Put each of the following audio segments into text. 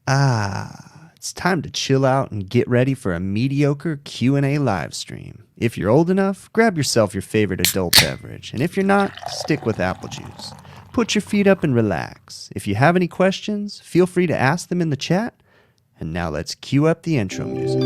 It's time to chill out and get ready for a mediocre Q&A live stream. If you're old enough, grab yourself your favorite adult beverage, and if you're not, stick with apple juice. Put your feet up and relax. If you have any questions, feel free to ask them in the chat. And now let's cue up the intro music.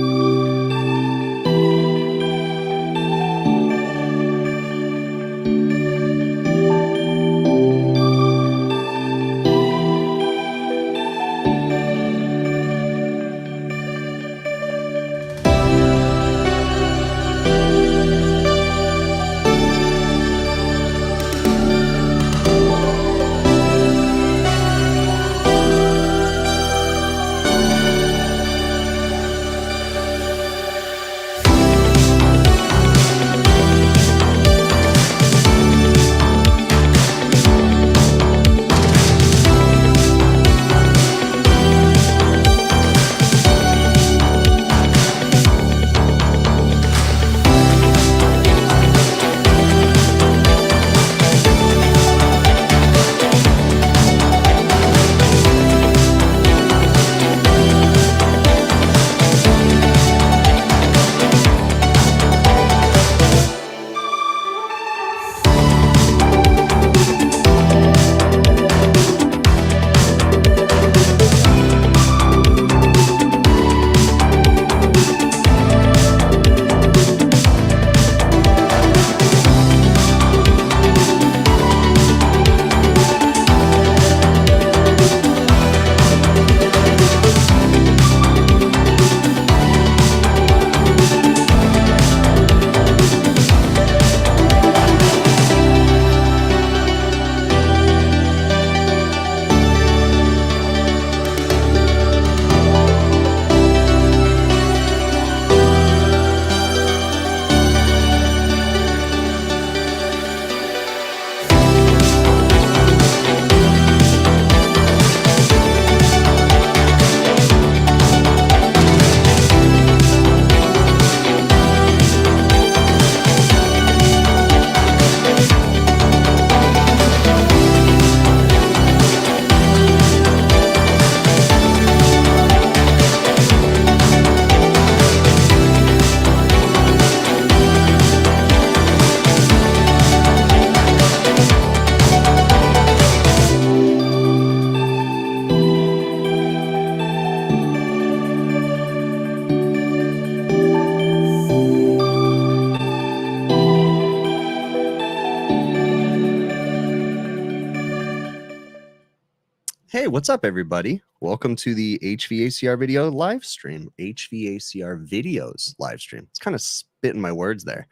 Hey, what's up, everybody? Welcome to the HVACR video live stream. HVACR videos live stream. It's kind of spitting my words there.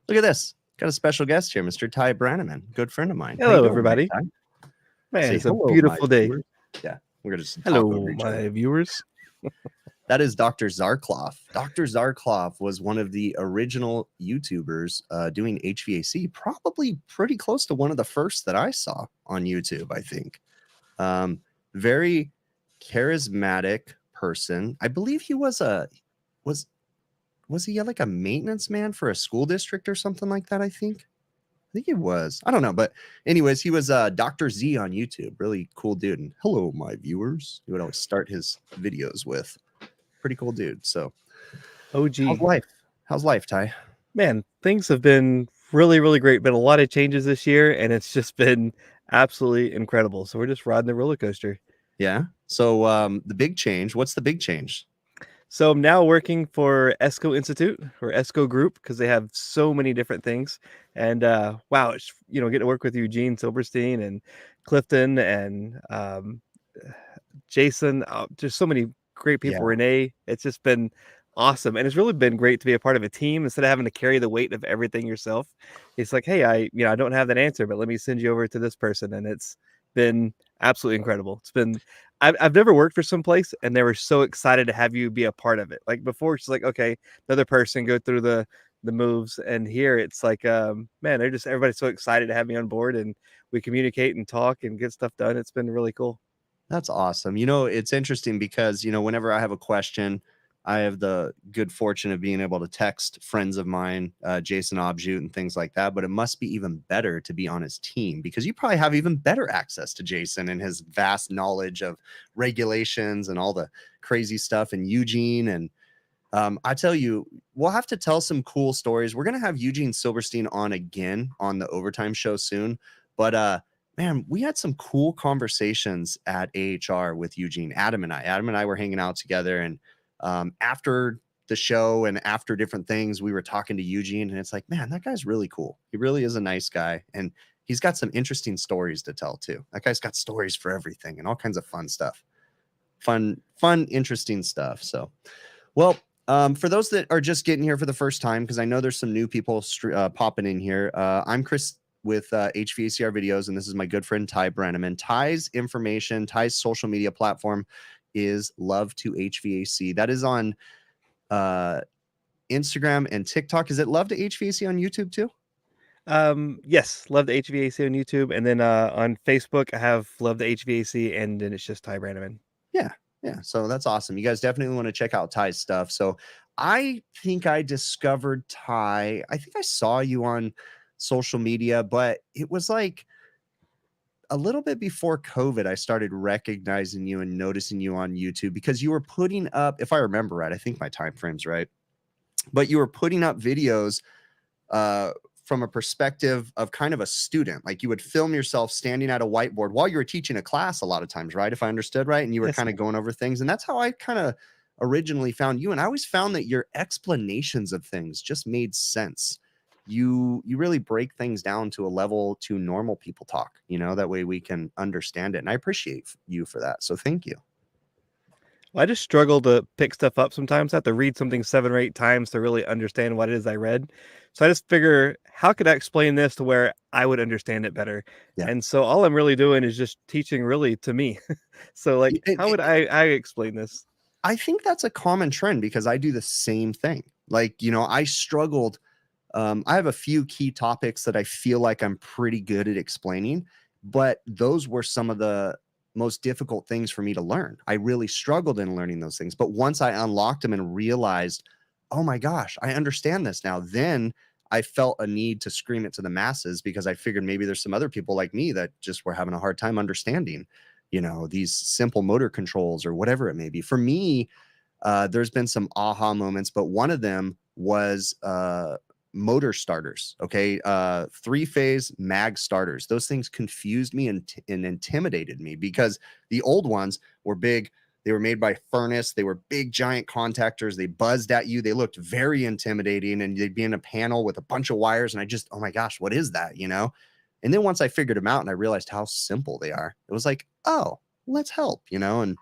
Look at this. Got a special guest here, Mr. Ty Brannaman, good friend of mine. Hello, everybody. Ty? Man, Say it's a hello, beautiful day. viewers. Yeah, we're gonna just hello, talk over each other. viewers. That is Dr. Zarkloff. Dr. Zarkloff was one of the original YouTubers doing HVAC, probably pretty close to one of the first that I saw on YouTube, I think. Very charismatic person. I believe he was he like a maintenance man for a school district or something like that? I think he was. I don't know, but anyways, he was Dr. Z on YouTube. Really cool dude. And hello, my viewers. He would always start his videos with. Pretty cool dude. So, OG. How's life, Ty? Man, things have been really, really great. Been a lot of changes this year, and it's just been absolutely incredible. So we're just riding the roller coaster. Yeah. So the big change. What's the big change? So I'm now working for ESCO Institute or ESCO Group because they have so many different things. And wow, it's, get to work with Eugene Silverstein and Clifton and Jason. Just so many great people. Yeah. Renee. It's just been awesome, and it's really been great to be a part of a team instead of having to carry the weight of everything yourself. It's like, hey, I don't have that answer, but let me send you over to this person, and it's been absolutely incredible. It's been I've never worked for some place and they were so excited to have you be a part of it. Like before, it's like, okay, another person go through the moves, and here it's like, man, everybody's so excited to have me on board, and we communicate and talk and get stuff done. It's been really cool. That's awesome. It's interesting because, whenever I have a question I have the good fortune of being able to text friends of mine, Jason Objute and things like that. But it must be even better to be on his team because you probably have even better access to Jason and his vast knowledge of regulations and all the crazy stuff in Eugene. And I tell you, we'll have to tell some cool stories. We're going to have Eugene Silverstein on again on the Overtime show soon. But man, we had some cool conversations at AHR with Eugene. Adam and I were hanging out together, and after the show and after different things, we were talking to Eugene, and it's like, man, that guy's really cool. He really is a nice guy, and he's got some interesting stories to tell too. That guy's got stories for everything and all kinds of fun stuff. Fun, interesting stuff. So, well, for those that are just getting here for the first time, because I know there's some new people popping in here. I'm Chris with HVACR videos, and this is my good friend Ty Brenneman. Ty's social media platform is Love to HVAC. That is on Instagram and TikTok. Is it Love to HVAC on YouTube too? Yes, Love the HVAC on YouTube, and then on Facebook I have Love the HVAC, and then it's just Ty Brannaman. Yeah, so that's awesome. You guys definitely want to check out Ty's stuff. So I think I discovered Ty. I think I saw you on social media, but it was like a little bit before COVID. I started recognizing you and noticing you on YouTube because you were putting up, if I remember right, I think my time frame's right, but you were putting up videos from a perspective of kind of a student. Like you would film yourself standing at a whiteboard while you were teaching a class a lot of times, right? If I understood right. And you were Yes. kind of going over things. And that's how I kind of originally found you. And I always found that your explanations of things just made sense. You really break things down to a level to normal people talk, you know, that way we can understand it. And I appreciate you for that. So thank you. Well, I just struggle to pick stuff up sometimes. I have to read something 7 or 8 times to really understand what it is I read. So I just figure, how could I explain this to where I would understand it better? Yeah. And so all I'm really doing is just teaching really to me. So like, It- how would I explain this? I think that's a common trend because I do the same thing. Like, you know, I struggled. I have a few key topics that I feel like I'm pretty good at explaining, but those were some of the most difficult things for me to learn. I really struggled in learning those things. But once I unlocked them and realized, oh my gosh, I understand this now, then I felt a need to scream it to the masses because I figured maybe there's some other people like me that just were having a hard time understanding, you know, these simple motor controls or whatever it may be. For me, there's been some aha moments, but one of them was motor starters. Okay. 3-phase mag starters. Those things confused me and intimidated me because the old ones were big. They were made by Furnace. They were big, giant contactors. They buzzed at you. They looked very intimidating, and they'd be in a panel with a bunch of wires. And I just, oh my gosh, what is that? You know? And then once I figured them out and I realized how simple they are, it was like, oh, let's help, you know? And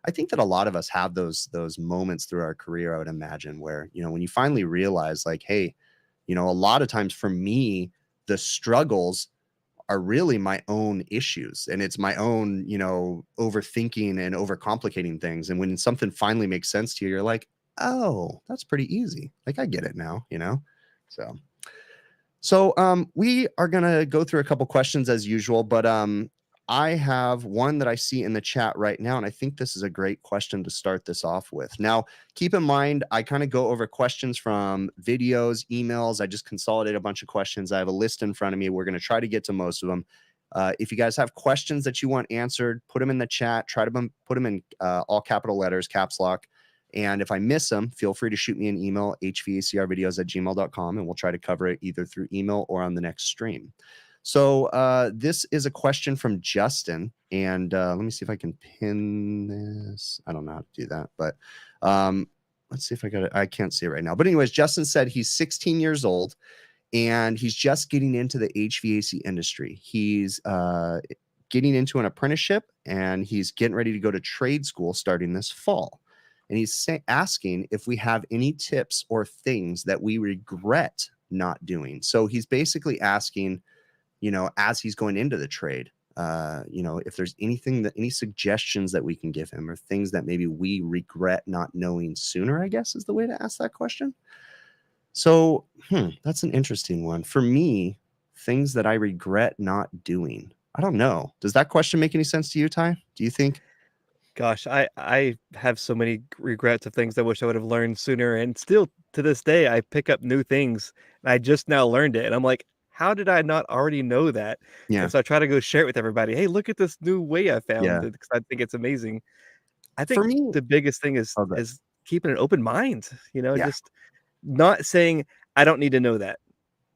I think that a lot of us have those moments through our career, I would imagine, where, you know, when you finally realize like, hey, you know, a lot of times for me, the struggles are really my own issues, and it's my own, you know, overthinking and overcomplicating things. And when something finally makes sense to you, you're like, oh, that's pretty easy. Like I get it now, you know? So we are going to go through a couple questions as usual, but I have one that I see in the chat right now, and I think this is a great question to start this off with. Now, keep in mind, I kind of go over questions from videos, emails. I just consolidate a bunch of questions. I have a list in front of me. We're going to try to get to most of them. If you guys have questions that you want answered, put them in the chat. Try to put them in all capital letters, caps lock. And if I miss them, feel free to shoot me an email, hvacrvideos@gmail.com, and we'll try to cover it either through email or on the next stream. So this is a question from Justin, and let me see if I can pin this. I don't know how to do that, but let's see if I got it. I can't see it right now. But anyways, Justin said he's 16 years old, and he's just getting into the HVAC industry. He's getting into an apprenticeship, and he's getting ready to go to trade school starting this fall. And he's asking if we have any tips or things that we regret not doing. So he's basically asking, you know, as he's going into the trade, you know, if there's any suggestions that we can give him or things that maybe we regret not knowing sooner, I guess is the way to ask that question. So that's an interesting one. For me, things that I regret not doing. I don't know. Does that question make any sense to you, Ty? Do you think? Gosh, I have so many regrets of things I wish I would have learned sooner, and still to this day, I pick up new things, and I just now learned it, and I'm like, "How did I not already know that?" And Yeah. so I try to go share it with everybody. "Hey, look at this new way I found," Yeah. because I think it's amazing. I For think me, the biggest thing is oh, good. is keeping an open mind, Yeah. just not saying, "I don't need to know that."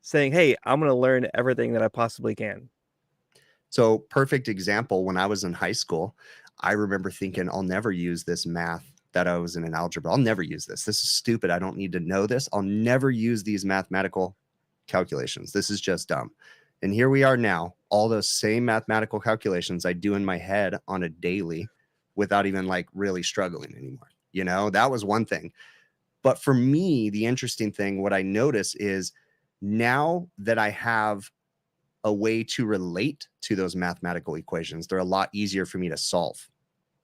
Saying, "Hey, I'm gonna learn everything that I possibly can." So, perfect example, when I was in high school, I remember thinking, I'll never use this math that I was in algebra. I'll never use this. This is stupid. I don't need to know this. I'll never use these mathematical calculations. This is just dumb. And here we are now, all those same mathematical calculations I do in my head on a daily without even like really struggling anymore. That was one thing. But for me, the interesting thing, what I notice is now that I have a way to relate to those mathematical equations, they're a lot easier for me to solve.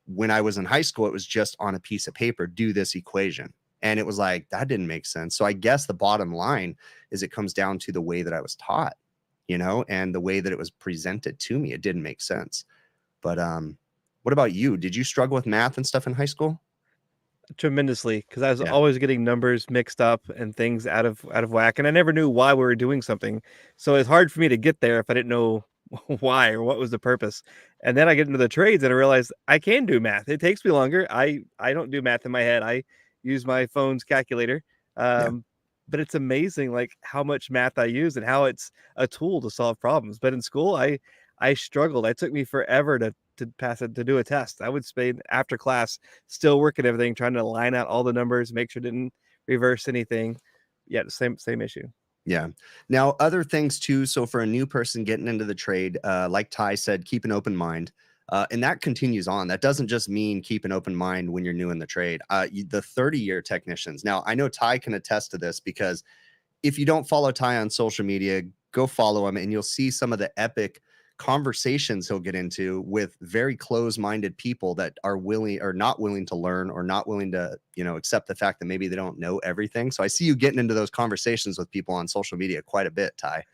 When I was in high school, it was just on a piece of paper, do this equation. And it was like, that didn't make sense. So I guess the bottom line is it comes down to the way that I was taught, and the way that it was presented to me. It didn't make sense. But what about you? Did you struggle with math and stuff in high school? Tremendously, because I was Yeah. always getting numbers mixed up and things out of whack, and I never knew why we were doing something. So it's hard for me to get there if I didn't know why or what was the purpose. And then I get into the trades and I realize I can do math. It takes me longer. I don't do math in my head. I use my phone's calculator. Yeah. Um, but it's amazing like how much math I use and how it's a tool to solve problems. But in school, I struggled. It took me forever to pass it to do a test. I would spend after class still working everything, trying to line out all the numbers, make sure it didn't reverse anything. Yeah, the same issue. Yeah. Now, other things too. So, for a new person getting into the trade, like Ty said, keep an open mind. And that continues on. That doesn't just mean keep an open mind when you're new in the trade. The 30-year technicians. Now, I know Ty can attest to this because if you don't follow Ty on social media, go follow him and you'll see some of the epic conversations he'll get into with very close-minded people that are willing or not willing to learn or not willing to, accept the fact that maybe they don't know everything. So I see you getting into those conversations with people on social media quite a bit, Ty.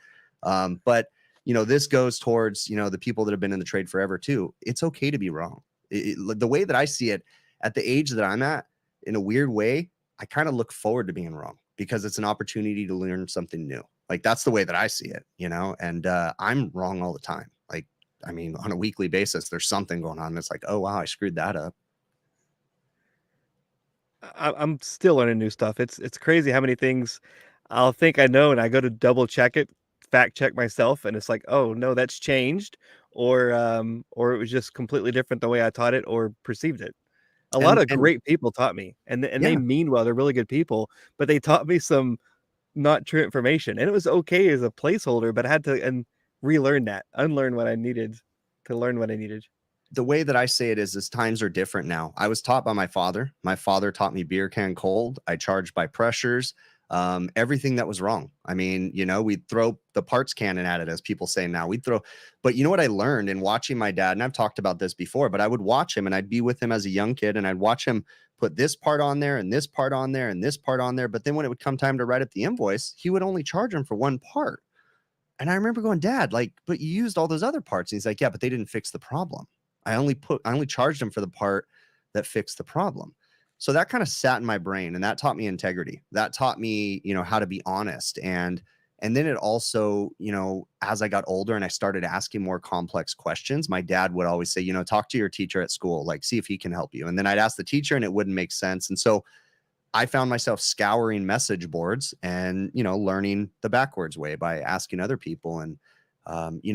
But this goes towards, the people that have been in the trade forever too. It's okay to be wrong. The way that I see it at the age that I'm at, in a weird way, I kind of look forward to being wrong because it's an opportunity to learn something new. Like that's the way that I see it, and I'm wrong all the time. Like, I mean, on a weekly basis, there's something going on. That's like, oh, wow, I screwed that up. I'm still learning new stuff. It's crazy how many things I'll think I know, and I go to double check it, fact check myself, and it's like, oh no, that's changed, or it was just completely different the way I taught it or perceived it. A lot of And great people taught me, and they yeah, mean well. They're really good people, but they taught me some not true information, and it was okay as a placeholder, but I had to and relearn that, unlearn what I needed to learn what I needed. the way that I say it is times are different now. I was taught by my father. My father taught me beer can cold. I charged by pressures. Everything that was wrong. I mean, we'd throw the parts cannon at it, as people say now. But you know what I learned in watching my dad, and I've talked about this before, but I would watch him and I'd be with him as a young kid and I'd watch him put this part on there and this part on there and this part on there. But then when it would come time to write up the invoice, he would only charge him for one part. And I remember going, Dad, like, but you used all those other parts. And he's like, yeah, but they didn't fix the problem. I only charged him for the part that fixed the problem. So that kind of sat in my brain and that taught me integrity. That taught me, how to be honest. And then it also, as I got older and I started asking more complex questions, my dad would always say, talk to your teacher at school, like see if he can help you. And then I'd ask the teacher and it wouldn't make sense. And so I found myself scouring message boards and, learning the backwards way by asking other people. And,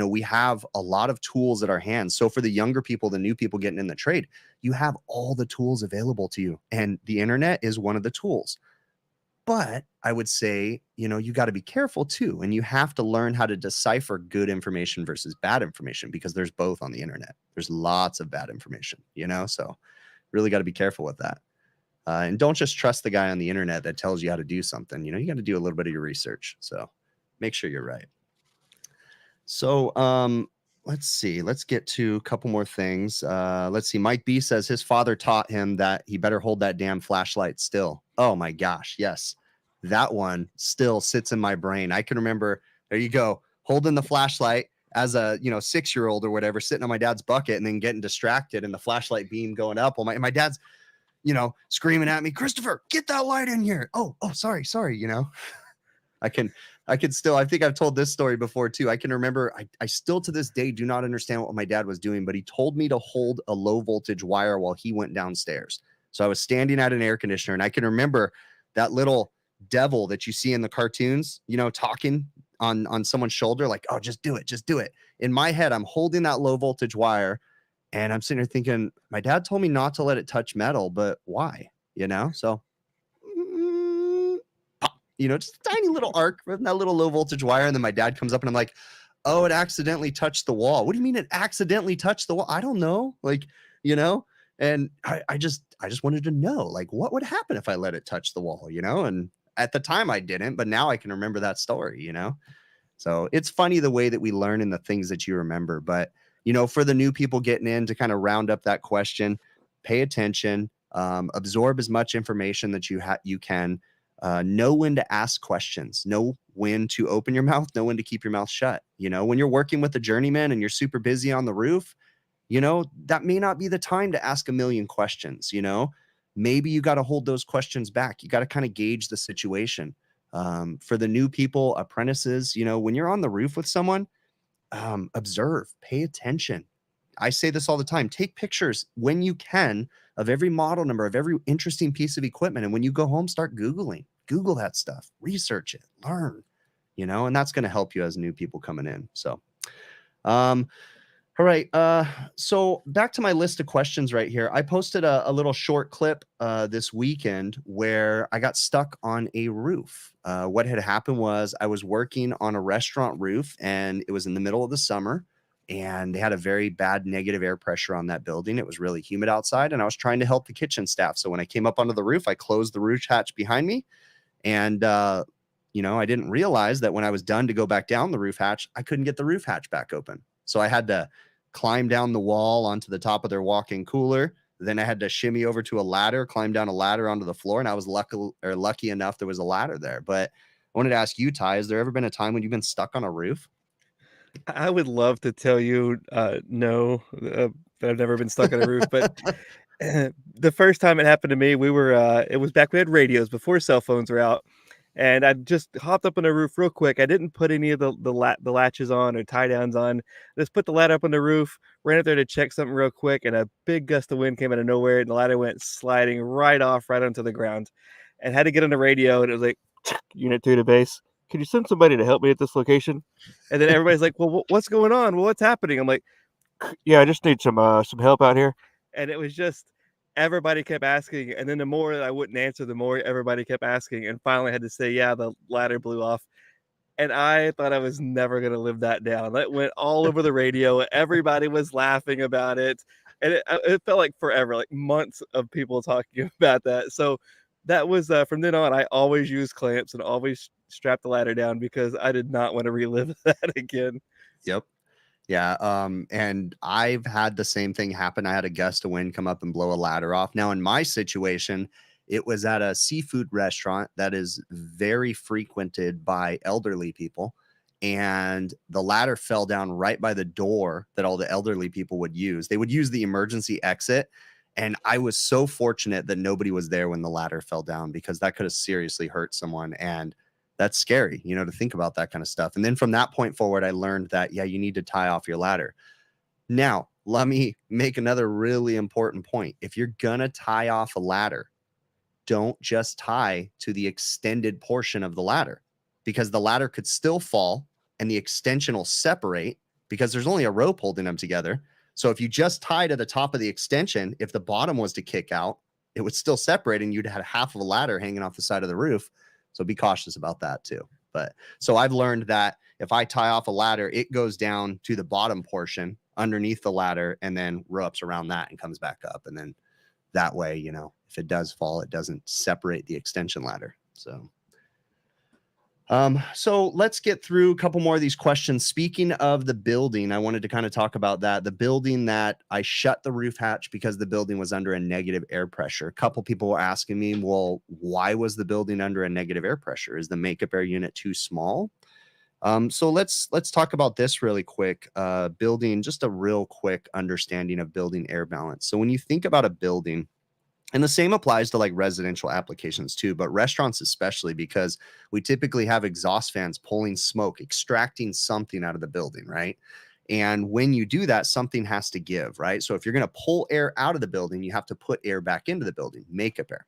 we have a lot of tools at our hands. So for the younger people, the new people getting in the trade, you have all the tools available to you. And the internet is one of the tools. But I would say, you got to be careful too. And you have to learn how to decipher good information versus bad information because there's both on the internet. There's lots of bad information, so really got to be careful with that. And don't just trust the guy on the internet that tells you how to do something. You got to do a little bit of your research. So make sure you're right. So let's see. Let's get to a couple more things. Let's see. Mike B says his father taught him that he better hold that damn flashlight still. Oh my gosh. Yes. That one still sits in my brain. I can remember, there you go, holding the flashlight as a, 6-year-old or whatever, sitting on my dad's bucket and then getting distracted and the flashlight beam going up. Well, my dad's, screaming at me, Christopher, get that light in here. Oh, sorry. I can still, I think I've told this story before too. I can remember, I still to this day do not understand what my dad was doing, but he told me to hold a low voltage wire while he went downstairs. So I was standing at an air conditioner, and I can remember that little devil that you see in the cartoons, talking on someone's shoulder, like, oh, just do it. In my head, I'm holding that low voltage wire, and I'm sitting here thinking, my dad told me not to let it touch metal, but why? So just a tiny little arc from that little low voltage wire. And then my dad comes up and I'm like, oh, it accidentally touched the wall. What do you mean it accidentally touched the wall? I don't know. And I just wanted to know, like, what would happen if I let it touch the wall, and at the time I didn't, but now I can remember that story, So it's funny the way that we learn and the things that you remember. But, for the new people getting in, to kind of round up that question, pay attention, absorb as much information that you can. Know when to ask questions, know when to open your mouth, know when to keep your mouth shut. When you're working with a journeyman and you're super busy on the roof, that may not be the time to ask a million questions. Maybe you got to hold those questions back. You got to kind of gauge the situation. For the new people, apprentices, when you're on the roof with someone, observe, pay attention. I say this all the time. Take pictures when you can of every model number, of every interesting piece of equipment. And when you go home, start Google that stuff, research it, learn, and that's going to help you as new people coming in. So, all right. So back to my list of questions right here. I posted a little short clip this weekend where I got stuck on a roof. What had happened was I was working on a restaurant roof, and it was in the middle of the summer, and they had a very bad negative air pressure on that building. It was really humid outside, and I was trying to help the kitchen staff. So when I came up onto the roof, I closed the roof hatch behind me, and I didn't realize that when I was done to go back down the roof hatch, I couldn't get the roof hatch back open. So I had to climb down the wall onto the top of their walk-in cooler. Then I had to shimmy over to a ladder, climb down a ladder onto the floor. And I was lucky enough there was a ladder there. But I wanted to ask you, Ty, has there ever been a time when you've been stuck on a roof? I would love to tell you, no, that I've never been stuck on a roof, but the first time it happened to me, it was back when we had radios before cell phones were out, and I just hopped up on the roof real quick. I didn't put any of the latches on or tie downs on. I just put the ladder up on the roof, ran up there to check something real quick, and a big gust of wind came out of nowhere, and the ladder went sliding right onto the ground, and had to get on the radio, and it was like, Unit 2 to base. Can you send somebody to help me at this location? And then everybody's like, well, what's going on? Well, what's happening? I'm like, yeah, I just need some help out here. And it was just, everybody kept asking. And then the more that I wouldn't answer, the more everybody kept asking. And finally I had to say, yeah, the ladder blew off. And I thought I was never going to live that down. That went all over the radio. Everybody was laughing about it. And it felt like forever, like months of people talking about that. So that was from then on, I always used clamps and always strap the ladder down because I did not want to relive that again. Yep. Yeah. And I've had the same thing happen. I had a gust of wind come up and blow a ladder off. Now, in my situation, it was at a seafood restaurant that is very frequented by elderly people. And the ladder fell down right by the door that all the elderly people would use. They would use the emergency exit. And I was so fortunate that nobody was there when the ladder fell down, because that could have seriously hurt someone. And that's scary, to think about that kind of stuff. And then from that point forward, I learned that, yeah, you need to tie off your ladder. Now, let me make another really important point. If you're going to tie off a ladder, don't just tie to the extended portion of the ladder, because the ladder could still fall and the extension will separate because there's only a rope holding them together. So if you just tie to the top of the extension, if the bottom was to kick out, it would still separate and you'd have half of a ladder hanging off the side of the roof. So be cautious about that too. But so I've learned that if I tie off a ladder, it goes down to the bottom portion underneath the ladder and then ropes around that and comes back up. And then that way, if it does fall, it doesn't separate the extension ladder. So let's get through a couple more of these questions. Speaking of the building, I wanted to kind of talk about that. The building that I shut the roof hatch because the building was under a negative air pressure. A couple people were asking me, well, why was the building under a negative air pressure? Is the makeup air unit too small? So let's talk about this really quick. Building, just a real quick understanding of building air balance. So when you think about a building, and the same applies to like residential applications too, but restaurants especially, because we typically have exhaust fans pulling smoke, extracting something out of the building, right? And when you do that, something has to give, right? So if you're going to pull air out of the building, you have to put air back into the building, makeup air.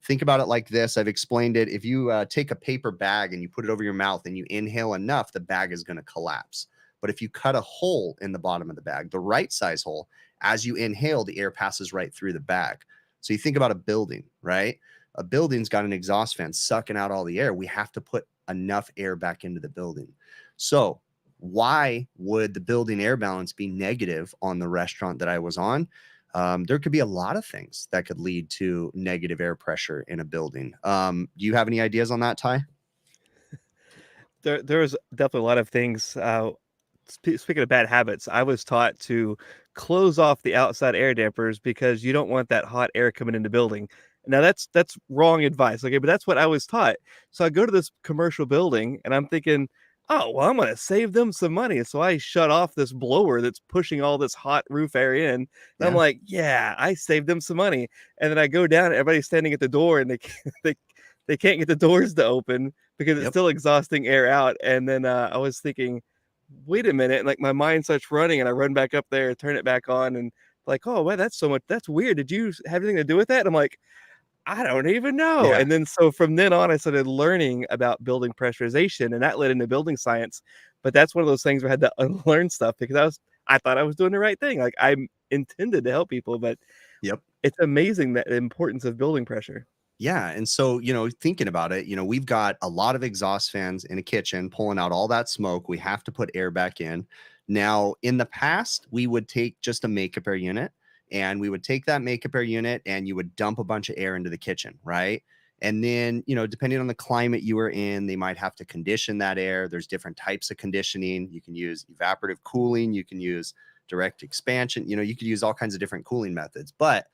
Think about it like this. I've explained it. If you take a paper bag and you put it over your mouth and you inhale enough, the bag is going to collapse. But if you cut a hole in the bottom of the bag, the right size hole, as you inhale, the air passes right through the bag. So you think about a building, right? A building's got an exhaust fan sucking out all the air. We have to put enough air back into the building. So why would the building air balance be negative on the restaurant that I was on? There could be a lot of things that could lead to negative air pressure in a building. Do you have any ideas on that, Ty? There's definitely a lot of things. Speaking of bad habits, I was taught to close off the outside air dampers because you don't want that hot air coming in the building. Now that's wrong advice, okay? But that's what I was taught. So I go to this commercial building and I'm thinking, oh well, I'm gonna save them some money. So I shut off this blower that's pushing all this hot roof air in. And I'm Yeah. like, yeah, I saved them some money. And then I go down, everybody's standing at the door and they they can't get the doors to open because it's Yep. still exhausting air out. And then I was thinking, wait a minute, and like my mind starts running, and I run back up there, turn it back on, and like, oh, well, that's so much. That's weird. Did you have anything to do with that? And I'm like, I don't even know. Yeah. And then so from then on, I started learning about building pressurization, and that led into building science. But that's one of those things where I had to unlearn stuff because I thought I was doing the right thing. Like I intended to help people, but Yep. it's amazing that the importance of building pressure. Yeah. And so, thinking about it, we've got a lot of exhaust fans in a kitchen pulling out all that smoke. We have to put air back in. Now, in the past, we would take just a makeup air unit and we would take that makeup air unit and you would dump a bunch of air into the kitchen, right? And then, depending on the climate you were in, they might have to condition that air. There's different types of conditioning. You can use evaporative cooling, you can use direct expansion, you could use all kinds of different cooling methods. But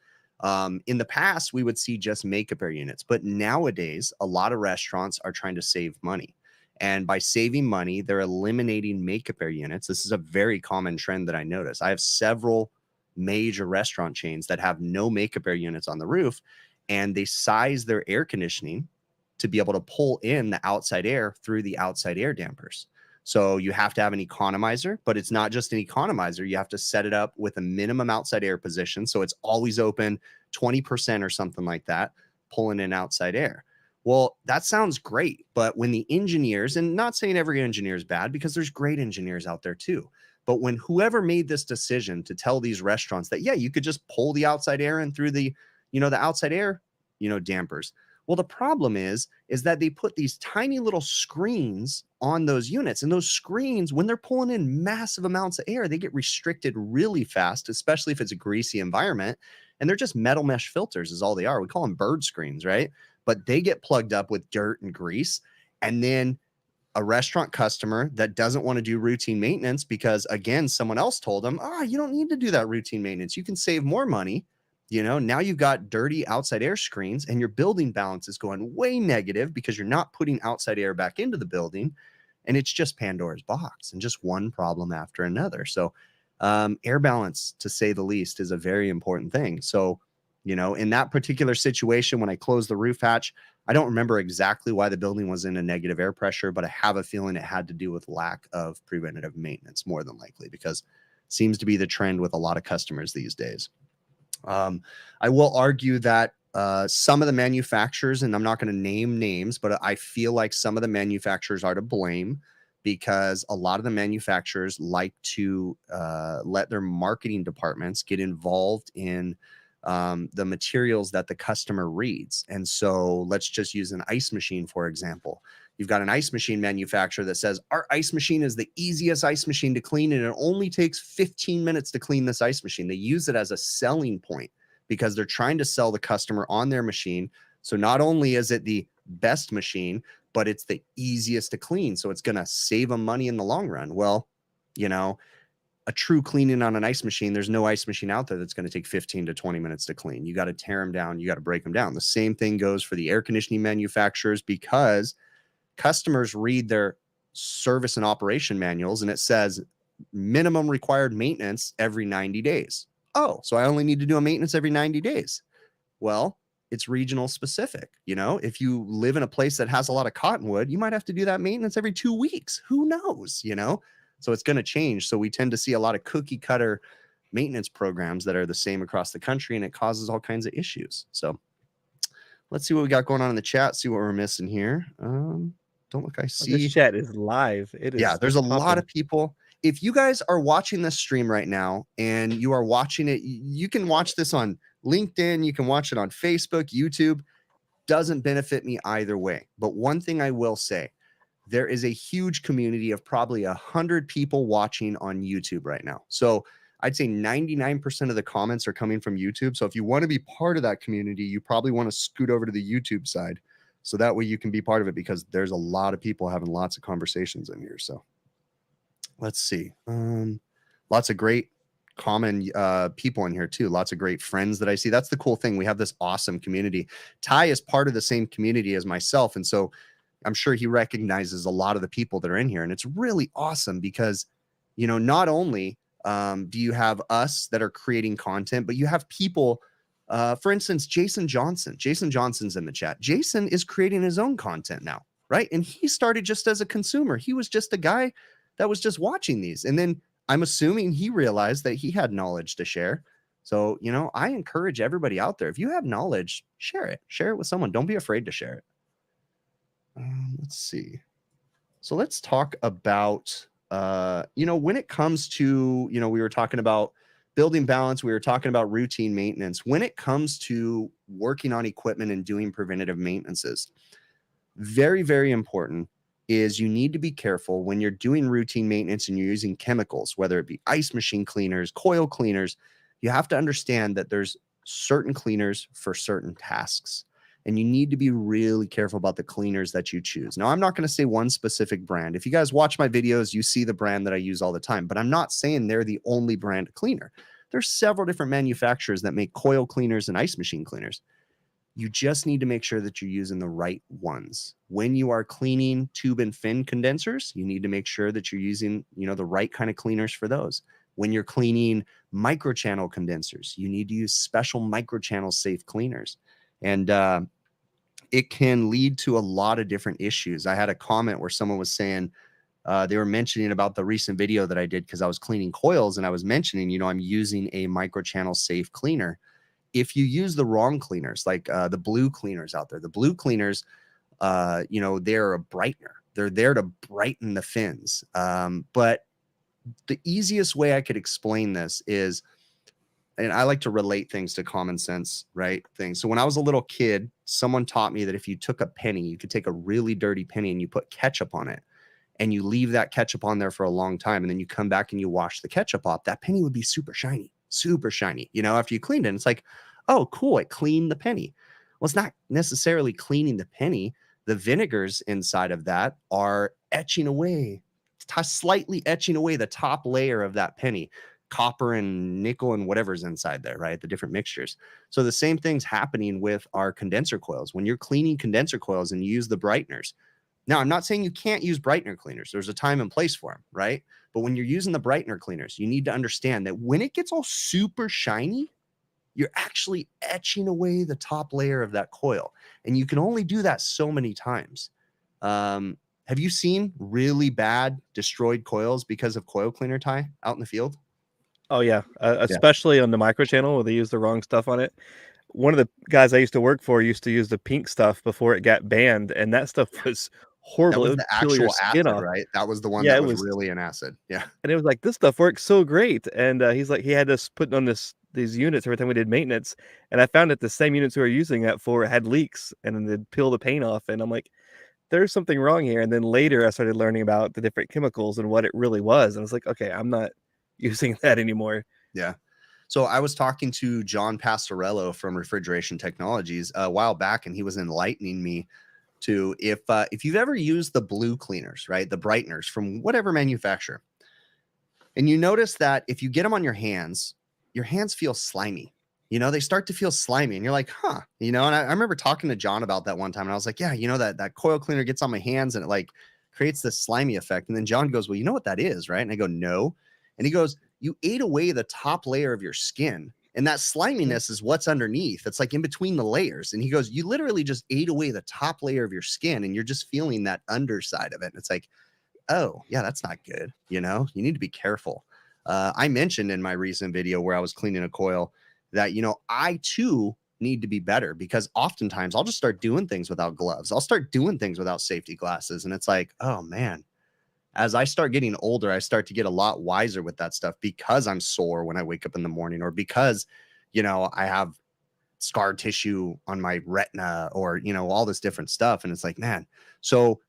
in the past, we would see just makeup air units, but nowadays, a lot of restaurants are trying to save money. And by saving money, they're eliminating makeup air units. This is a very common trend that I notice. I have several major restaurant chains that have no makeup air units on the roof, and they size their air conditioning to be able to pull in the outside air through the outside air dampers. So you have to have an economizer, but it's not just an economizer. You have to set it up with a minimum outside air position. So it's always open 20% or something like that, pulling in outside air. Well, that sounds great. But when the engineers, and not saying every engineer is bad because there's great engineers out there too. But when whoever made this decision to tell these restaurants that, yeah, you could just pull the outside air in through the outside air, dampers. Well, the problem is that they put these tiny little screens on those units, and those screens, when they're pulling in massive amounts of air, they get restricted really fast, especially if it's a greasy environment. And they're just metal mesh filters is all they are. We call them bird screens, right? But they get plugged up with dirt and grease. And then a restaurant customer that doesn't want to do routine maintenance because, again, someone else told them, you don't need to do that routine maintenance. You can save more money. Now you've got dirty outside air screens and your building balance is going way negative because you're not putting outside air back into the building. And it's just Pandora's box and just one problem after another. So air balance, to say the least, is a very important thing. So, in that particular situation, when I closed the roof hatch, I don't remember exactly why the building was in a negative air pressure, but I have a feeling it had to do with lack of preventative maintenance more than likely, because it seems to be the trend with a lot of customers these days. I will argue that some of the manufacturers, and I'm not going to name names, but I feel like some of the manufacturers are to blame because a lot of the manufacturers like to let their marketing departments get involved in the materials that the customer reads. And so let's just use an ice machine, for example. You've got an ice machine manufacturer that says, our ice machine is the easiest ice machine to clean, and it only takes 15 minutes to clean this ice machine. They use it as a selling point because they're trying to sell the customer on their machine. So not only is it the best machine, but it's the easiest to clean. So it's going to save them money in the long run. Well, a true cleaning on an ice machine, there's no ice machine out there that's going to take 15 to 20 minutes to clean. You got to tear them down. You got to break them down. The same thing goes for the air conditioning manufacturers because customers read their service and operation manuals, and it says minimum required maintenance every 90 days. Oh, so I only need to do a maintenance every 90 days. Well, it's regional specific. You know, if you live in a place that has a lot of cottonwood, you might have to do that maintenance every 2 weeks. Who knows, you know? So it's going to change. So we tend to see a lot of cookie cutter maintenance programs that are the same across the country, and it causes all kinds of issues. So let's see what we got going on in the chat, see what we're missing here. Don't look, I see. This chat is live. It is. Yeah, there's a lot of people. If you guys are watching this stream right now and you are watching it, you can watch this on LinkedIn, you can watch it on Facebook, YouTube. Doesn't benefit me either way. But one thing I will say, there is a huge community of probably 100 people watching on YouTube right now. So I'd say 99% of the comments are coming from YouTube. So if you want to be part of that community, you probably want to scoot over to the YouTube side. So that way you can be part of it, because there's a lot of people having lots of conversations in here. So let's see. Lots of great common people in here too. Lots of great friends that I see. That's the cool thing. We have this awesome community. Ty is part of the same community as myself. And so I'm sure he recognizes a lot of the people that are in here. And it's really awesome because, you know, not only do you have us that are creating content, but you have people, for instance, Jason Johnson. Jason Johnson's in the chat. Jason is creating his own content now, right? And he started just as a consumer. He was just a guy that was just watching these. And then I'm assuming he realized that he had knowledge to share. So, you know, I encourage everybody out there, if you have knowledge, share it. Share it with someone. Don't be afraid to share it. Let's see. So let's talk about, you know, when it comes to, you know, we were talking about building balance. We were talking about routine maintenance. When it comes to working on equipment and doing preventative maintenances, very, very important is you need to be careful when you're doing routine maintenance and you're using chemicals, whether it be ice machine cleaners, coil cleaners. You have to understand that there's certain cleaners for certain tasks, and you need to be really careful about the cleaners that you choose. Now, I'm not going to say one specific brand. If you guys watch my videos, you see the brand that I use all the time, but I'm not saying they're the only brand of cleaner. There's several different manufacturers that make coil cleaners and ice machine cleaners. You just need to make sure that you're using the right ones. When you are cleaning tube and fin condensers, you need to make sure that you're using, you know, the right kind of cleaners for those. When you're cleaning microchannel condensers, you need to use special microchannel safe cleaners. And it can lead to a lot of different issues. I had a comment where someone was saying, they were mentioning about the recent video that I did because I was cleaning coils, and I was mentioning, you know, I'm using a microchannel safe cleaner. If you use the wrong cleaners, like the blue cleaners out there, the blue cleaners, you know, they're a brightener. They're there to brighten the fins. But the easiest way I could explain this is, and I like to relate things to common sense, right? Things. So when I was a little kid, someone taught me that if you took a penny, you could take a really dirty penny and you put ketchup on it, and you leave that ketchup on there for a long time, and then you come back and you wash the ketchup off, that penny would be super shiny, you know, after you cleaned it. And it's like, oh, cool, it cleaned the penny. Well, it's not necessarily cleaning the penny. The vinegars inside of that are etching away, slightly etching away the top layer of that penny, copper and nickel and whatever's inside there, right? The different mixtures. So the same thing's happening with our condenser coils. When you're cleaning condenser coils and you use the brighteners. Now, I'm not saying you can't use brightener cleaners. There's a time and place for them, right? But when you're using the brightener cleaners, you need to understand that when it gets all super shiny, you're actually etching away the top layer of that coil. And you can only do that so many times. Have you seen really bad destroyed coils because of coil cleaner, Ty, out in the field? Oh, yeah. Especially on the microchannel where they use the wrong stuff on it. One of the guys I used to work for used to use the pink stuff before it got banned, and that stuff was horrible. That was it would the peel your actual skin acid, off. right? That was the one Yeah, that it was was, really an acid. Yeah. and it was like, this stuff works so great. And he's like, he had us putting on these units every time we did maintenance. And I found that the same units we were using that for had leaks, and then they'd peel the paint off. And I'm like, there's something wrong here. And then later I started learning about the different chemicals and what it really was. And I was like, okay, I'm not using that anymore. Yeah. So I was talking to John Pastorello from Refrigeration Technologies a while back, and he was enlightening me to if you've ever used the blue cleaners, right, the brighteners from whatever manufacturer, and you notice that if you get them on your hands feel slimy. You know, they start to feel slimy, and you're like, huh, you know. And I remember talking to John about that one time, and I was like, yeah, you know, that coil cleaner gets on my hands, and it like creates this slimy effect. And then John goes, well, you know what that is, right? And I go, no. And he goes, you ate away the top layer of your skin. And that sliminess is what's underneath. It's like in between the layers. And he goes, you literally just ate away the top layer of your skin and you're just feeling that underside of it. And it's like, oh, yeah, that's not good. You know, you need to be careful. I mentioned in my recent video where I was cleaning a coil that, you know, I too need to be better, because oftentimes I'll just start doing things without gloves. I'll start doing things without safety glasses. And it's like, oh man, as I start getting older, I start to get a lot wiser with that stuff, because I'm sore when I wake up in the morning, or because, you know, I have scar tissue on my retina, or, you know, all this different stuff. And it's like, man, so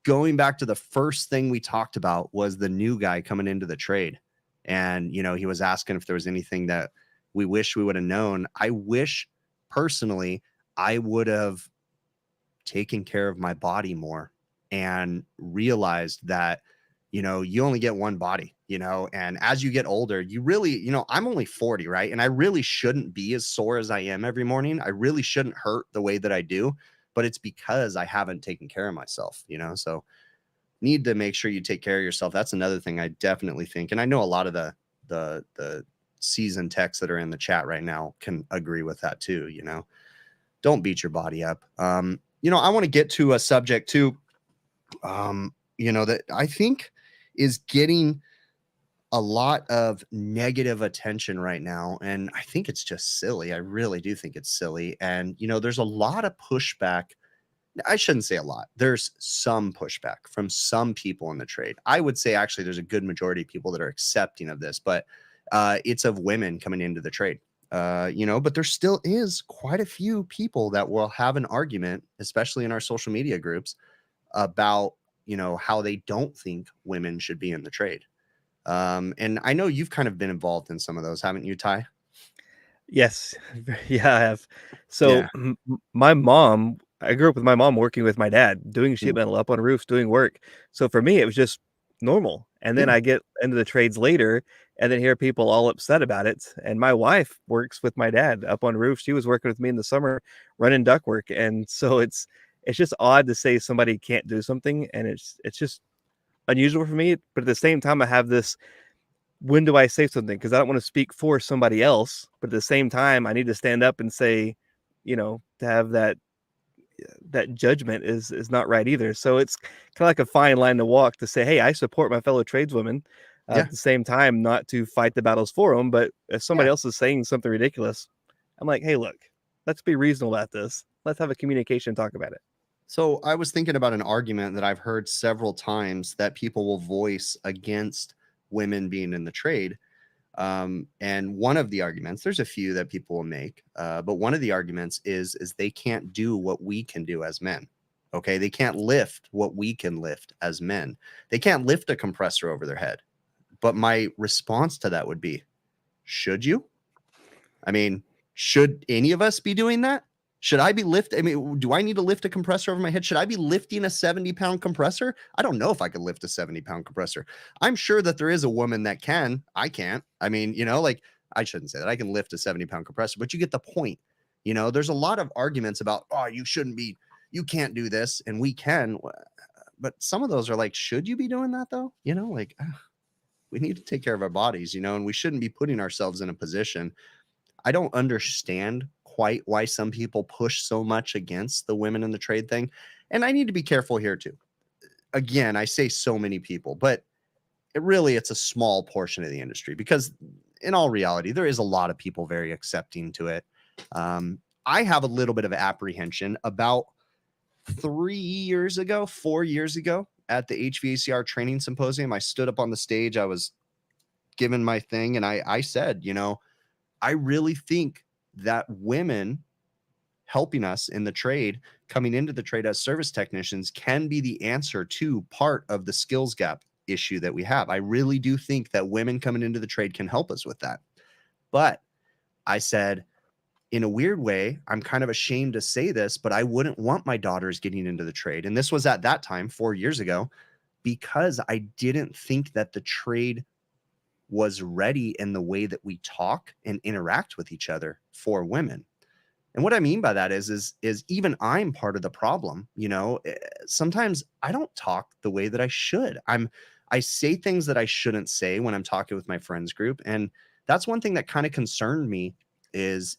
going back to the first thing we talked about was the new guy coming into the trade. And, you know, he was asking if there was anything that we wish we would have known. I wish personally I would have taken care of my body more and realized that, you know, you only get one body, you know, and as you get older, you really, you know, I'm only 40, right? And I really shouldn't be as sore as I am every morning. I really shouldn't hurt the way that I do, but it's because I haven't taken care of myself, you know? So need to make sure you take care of yourself. That's another thing I definitely think. And I know a lot of the seasoned techs that are in the chat right now can agree with that too. You know, don't beat your body up. You know, I want to get to a subject too, you know, that I think is getting a lot of negative attention right now. And I think it's just silly. I really do think it's silly. And, you know, there's a lot of pushback. I shouldn't say a lot. There's some pushback from some people in the trade. I would say actually there's a good majority of people that are accepting of this, but it's of women coming into the trade. You know, but there still is quite a few people that will have an argument, especially in our social media groups, about, you know, how they don't think women should be in the trade. And I know you've kind of been involved in some of those, haven't you, Ty? Yes. Yeah, I have. So Yeah. my mom, I grew up with my mom working with my dad, doing sheet Mm. metal up on roofs, doing work. So for me, it was just normal. And then Yeah. I get into the trades later and then hear people all upset about it. And my wife works with my dad up on roofs. She was working with me in the summer running ductwork. And so it's just odd to say somebody can't do something. And it's just unusual for me. But at the same time, I have this, when do I say something? Because I don't want to speak for somebody else, but at the same time, I need to stand up and say, you know, to have that judgment is not right either. So it's kind of like a fine line to walk to say, hey, I support my fellow tradeswomen. Yeah. At the same time, not to fight the battles for them, but if somebody Yeah. else is saying something ridiculous, I'm like, hey, look, let's be reasonable about this. Let's have a communication talk about it. So I was thinking about an argument that I've heard several times that people will voice against women being in the trade. And one of the arguments, there's a few that people will make, but one of the arguments is they can't do what we can do as men. Okay, they can't lift what we can lift as men. They can't lift a compressor over their head. But my response to that would be, should you? I mean, should any of us be doing that? Should I be lifting? I mean, do I need to lift a compressor over my head? Should I be lifting a 70-pound compressor? I don't know if I could lift a 70-pound compressor. I'm sure that there is a woman that can. I can't. I mean, you know, like, I shouldn't say that. I can lift a 70-pound compressor, but you get the point. You know, there's a lot of arguments about, oh, you shouldn't be, you can't do this, and we can. But some of those are like, should you be doing that though? You know, like, we need to take care of our bodies, you know, and we shouldn't be putting ourselves in a position. I don't understand quite why some people push so much against the women in the trade thing. And I need to be careful here too. Again, I say so many people, but it's a small portion of the industry, because in all reality, there is a lot of people very accepting to it. I have a little bit of apprehension about 4 years ago at the HVACR training symposium. I stood up on the stage, I was given my thing, and I said, you know, I really think that women helping us in the trade, coming into the trade as service technicians, can be the answer to part of the skills gap issue that we have. I really do think that women coming into the trade can help us with that. But I said, in a weird way, I'm kind of ashamed to say this, but I wouldn't want my daughters getting into the trade. And this was at that time, 4 years ago, because I didn't think that the trade was ready in the way that we talk and interact with each other for women. And what I mean by that is even I'm part of the problem. Sometimes I don't talk the way that I should. I say things that I shouldn't say when I'm talking with my friends group. And that's one thing that kind of concerned me is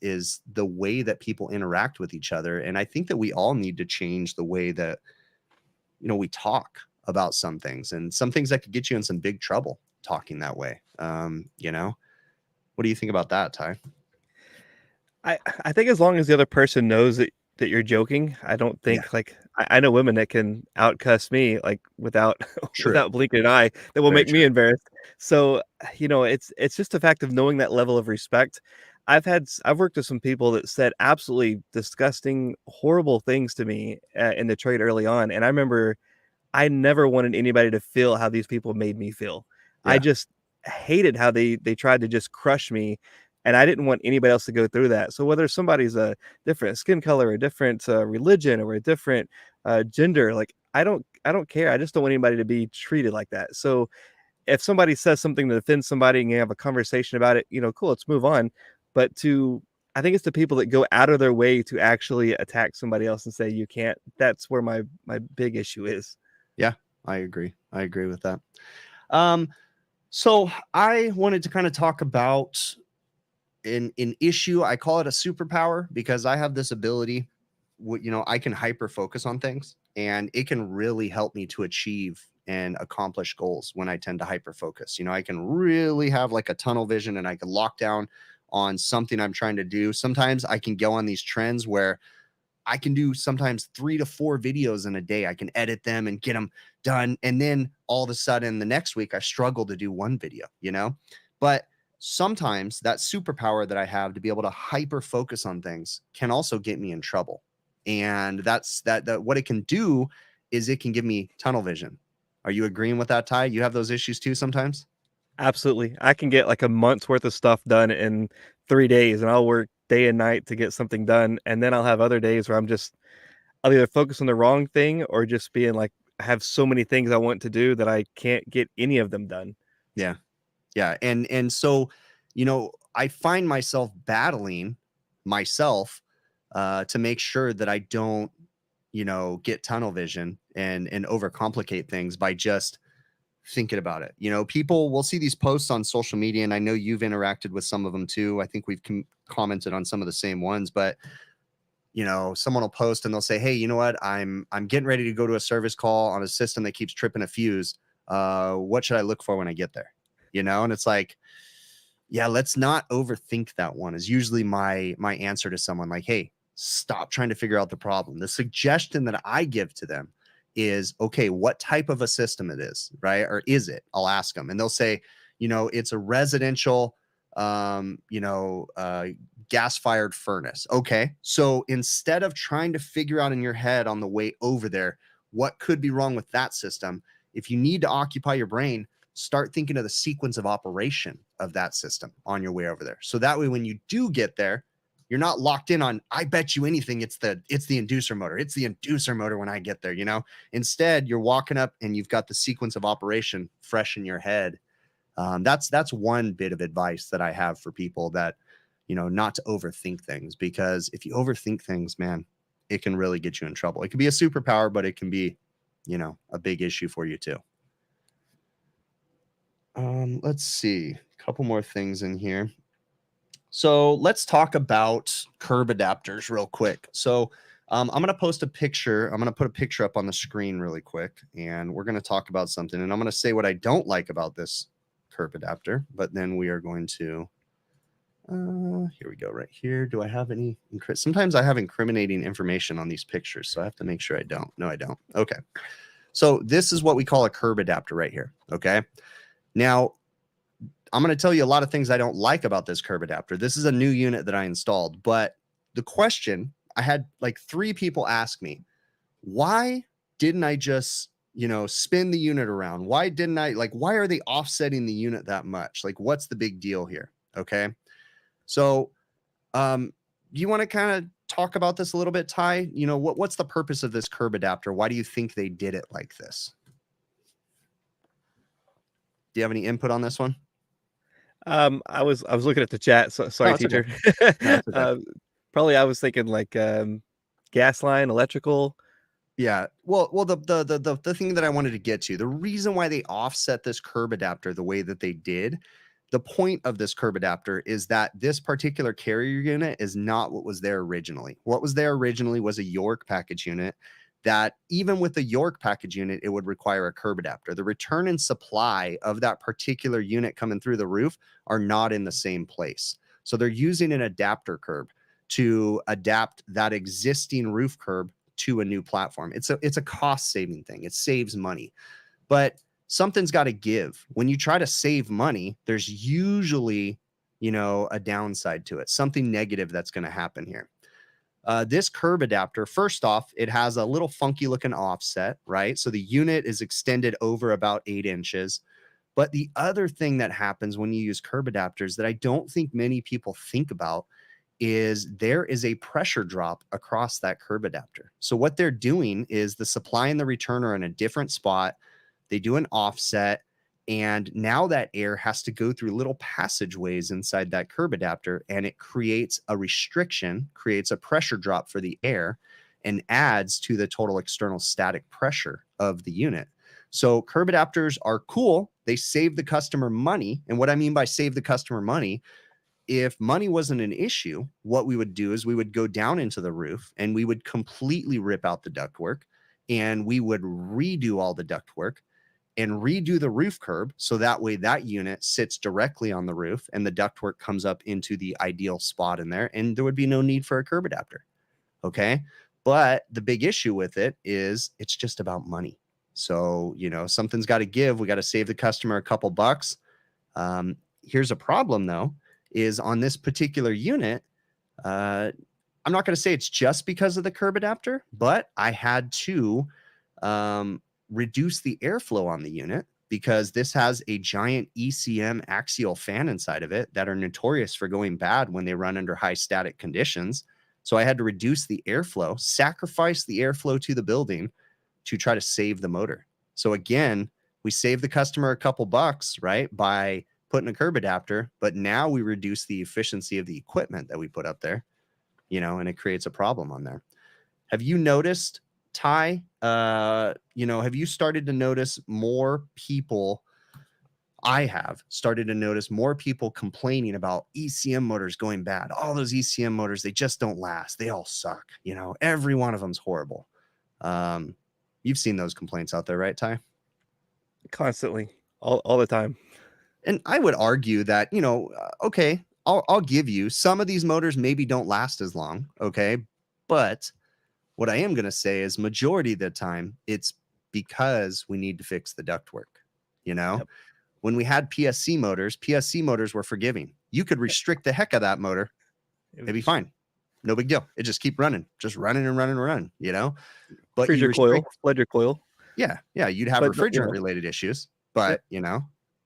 the way that people interact with each other. And I think that we all need to change the way that, we talk about some things, and some things that could get you in some big trouble talking that way. What do you think about that, Ty? I think as long as the other person knows that you're joking, I don't Yeah, think like I know women that can outcuss me like without true. without blinking an eye that will Very make true. me embarrassed. So, it's just a fact of knowing that level of respect. I've worked with some people that said absolutely disgusting, horrible things to me in the trade early on, and I remember I never wanted anybody to feel how these people made me feel. I Yeah. just hated how they tried to just crush me, and I didn't want anybody else to go through that. So whether somebody's a different skin color, a different religion, or a different gender, like I don't care. I just don't want anybody to be treated like that. So if somebody says something that offends somebody and you have a conversation about it, cool, let's move on. But I think it's the people that go out of their way to actually attack somebody else and say you can't. That's where my big issue is. Yeah, I agree. I agree with that. Um, so I wanted to kind of talk about an issue. I call it a superpower because I have this ability. I can hyper focus on things, and it can really help me to achieve and accomplish goals when I tend to hyper focus. I can really have like a tunnel vision, and I can lock down on something I'm trying to do. Sometimes I can go on these trends where I can do sometimes 3 to 4 videos in a day. I can edit them and get them done. And then all of a sudden the next week I struggle to do one video. But sometimes that superpower that I have to be able to hyper focus on things can also get me in trouble. And that's that what it can do is it can give me tunnel vision. Are you agreeing with that, Ty? You have those issues too sometimes? Absolutely. I can get like a month's worth of stuff done in 3 days, and I'll work day and night to get something done, and then I'll have other days where I'll either focus on the wrong thing or just being like I have so many things I want to do that I can't get any of them done. Yeah. Yeah. And so, I find myself battling myself to make sure that I don't, get tunnel vision and overcomplicate things by just thinking about it. People will see these posts on social media, and I know you've interacted with some of them too. I think we've commented on some of the same ones, but someone will post and they'll say, "Hey, you know what? I'm getting ready to go to a service call on a system that keeps tripping a fuse. What should I look for when I get there?" And it's like, yeah, let's not overthink that one is usually my answer to someone like, "Hey, stop trying to figure out the problem." The suggestion that I give to them is, okay, what type of a system it is, right? Or is it? I'll ask them and they'll say, it's a residential, gas fired furnace. Okay. So instead of trying to figure out in your head on the way over there, what could be wrong with that system, if you need to occupy your brain, start thinking of the sequence of operation of that system on your way over there. So that way, when you do get there, you're not locked in on, I bet you anything, it's the inducer motor. It's the inducer motor when I get there, Instead, you're walking up and you've got the sequence of operation fresh in your head. That's one bit of advice that I have for people that, not to overthink things, because if you overthink things, man, it can really get you in trouble. It can be a superpower, but it can be, a big issue for you too. Let's see, a couple more things in here. So let's talk about curb adapters real quick. So I'm going to post a picture. I'm going to put a picture up on the screen really quick, and we're going to talk about something. And I'm going to say what I don't like about this curb adapter, but then we are going to, here we go right here. Do I have any, sometimes I have incriminating information on these pictures, so I have to make sure I don't. No, I don't. Okay. So this is what we call a curb adapter right here. Okay. Now, I'm going to tell you a lot of things I don't like about this curb adapter. This is a new unit that I installed, but the question, I had like 3 people ask me, why didn't I just, spin the unit around? Why are they offsetting the unit that much? Like, what's the big deal here? Okay. So, you want to kind of talk about this a little bit, Ty? What's the purpose of this curb adapter? Why do you think they did it like this? Do you have any input on this one? I was looking at the chat. So, Oh, sorry, it's okay. teacher. No, it's okay. Probably I was thinking like gas line, electrical. Yeah. Well, the thing that I wanted to get to, the reason why they offset this curb adapter the way that they did, the point of this curb adapter is that this particular carrier unit is not what was there originally. What was there originally was a York package unit that even with the York package unit, it would require a curb adapter. The return and supply of that particular unit coming through the roof are not in the same place. So they're using an adapter curb to adapt that existing roof curb to a new platform. It's a cost saving thing. It saves money, but something's got to give. When you try to save money, there's usually, a downside to it, something negative that's going to happen here. This curb adapter, first off, it has a little funky looking offset, right? So the unit is extended over about 8 inches. But the other thing that happens when you use curb adapters that I don't think many people think about is there is a pressure drop across that curb adapter. So what they're doing is the supply and the return are in a different spot. They do an offset, and now that air has to go through little passageways inside that curb adapter, and it creates a restriction, creates a pressure drop for the air, and adds to the total external static pressure of the unit. So curb adapters are cool. They save the customer money. And what I mean by save the customer money, if money wasn't an issue, what we would do is we would go down into the roof and we would completely rip out the ductwork, and we would redo all the ductwork and redo the roof curb. So that way that unit sits directly on the roof and the ductwork comes up into the ideal spot in there, and there would be no need for a curb adapter. Okay. But the big issue with it is it's just about money. So, something's got to give. We got to save the customer a couple bucks. Here's a problem though, is on this particular unit, I'm not going to say it's just because of the curb adapter, but I had to reduce the airflow on the unit because this has a giant ECM axial fan inside of it that are notorious for going bad when they run under high static conditions. So I had to reduce the airflow, sacrifice the airflow to the building to try to save the motor. So again, we save the customer a couple bucks, right, by putting a curb adapter, but now we reduce the efficiency of the equipment that we put up there, and it creates a problem on there. Have you noticed, Ty, have you started to notice more people? I have started to notice more people complaining about ECM motors going bad. All those ECM motors, they just don't last. They all suck. Every one of them's horrible. You've seen those complaints out there, right, Ty? Constantly, all the time. And I would argue that, okay, I'll give you some of these motors maybe don't last as long. Okay. But what I am going to say is majority of the time, it's because we need to fix the ductwork. Yep. When we had PSC motors were forgiving. You could restrict the heck of that motor. It'd be fine. No big deal. It just keep running, just running and running and running, but you coil, ledger coil. Yeah. You'd have refrigerant related issues, but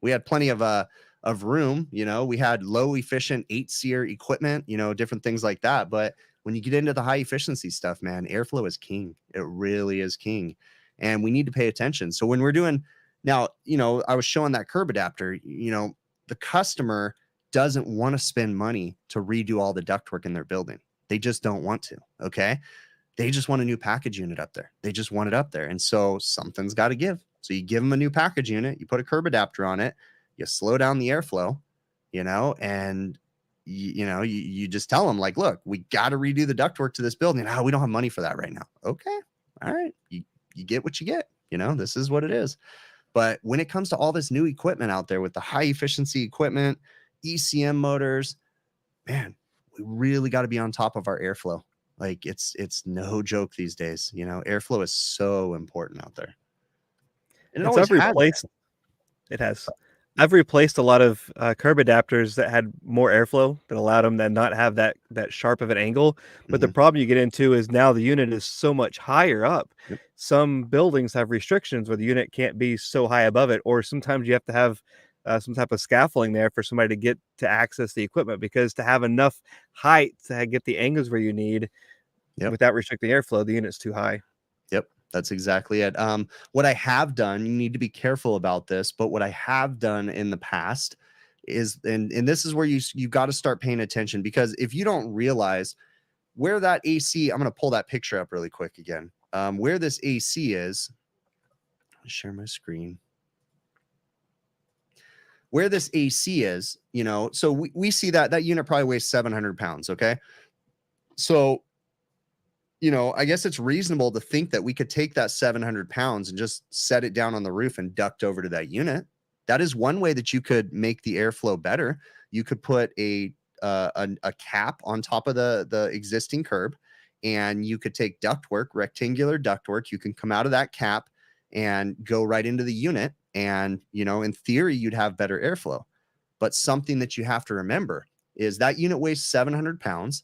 we had plenty of room. We had low efficient 8-SEER equipment, different things like that. But when you get into the high efficiency stuff, man, airflow is king. It really is king. And we need to pay attention. So when we're doing now, I was showing that curb adapter, the customer doesn't want to spend money to redo all the ductwork in their building. They just don't want to. Okay. They just want a new package unit up there. They just want it up there. And so something's got to give. So you give them a new package unit, you put a curb adapter on it, you slow down the airflow, and you just tell them like, look, we got to redo the ductwork to this building. Oh, we don't have money for that right now. Okay. All right. You get what you get, this is what it is. But when it comes to all this new equipment out there with the high efficiency equipment, ECM motors, man, we really got to be on top of our airflow. Like it's no joke these days. Airflow is so important out there. And it has. I've replaced a lot of curb adapters that had more airflow that allowed them to not have that sharp of an angle. But the problem you get into is now the unit is so much higher up. Yep. Some buildings have restrictions where the unit can't be so high above it, or sometimes you have to have some type of scaffolding there for somebody to get to access the equipment, because to have enough height to get the angles where you need without restricting airflow, the unit's too high. Yep. That's exactly it. What I have done, you need to be careful about this, but what I have done in the past is, and this is where you got to start paying attention, because if you don't realize where that AC, I'm going to pull that picture up really quick again. Where this AC is, share my screen. Where this AC is, you know, so we see that unit probably weighs 700 pounds. Okay. So, you know, I guess it's reasonable to think that we could take that 700 pounds and just set it down on the roof and duct over to that unit. That is one way that you could make the airflow better. You could put a cap on top of the existing curb, and you could take ductwork, rectangular ductwork. You can come out of that cap and go right into the unit. And, you know, in theory, you'd have better airflow. But something that you have to remember is that unit weighs 700 pounds.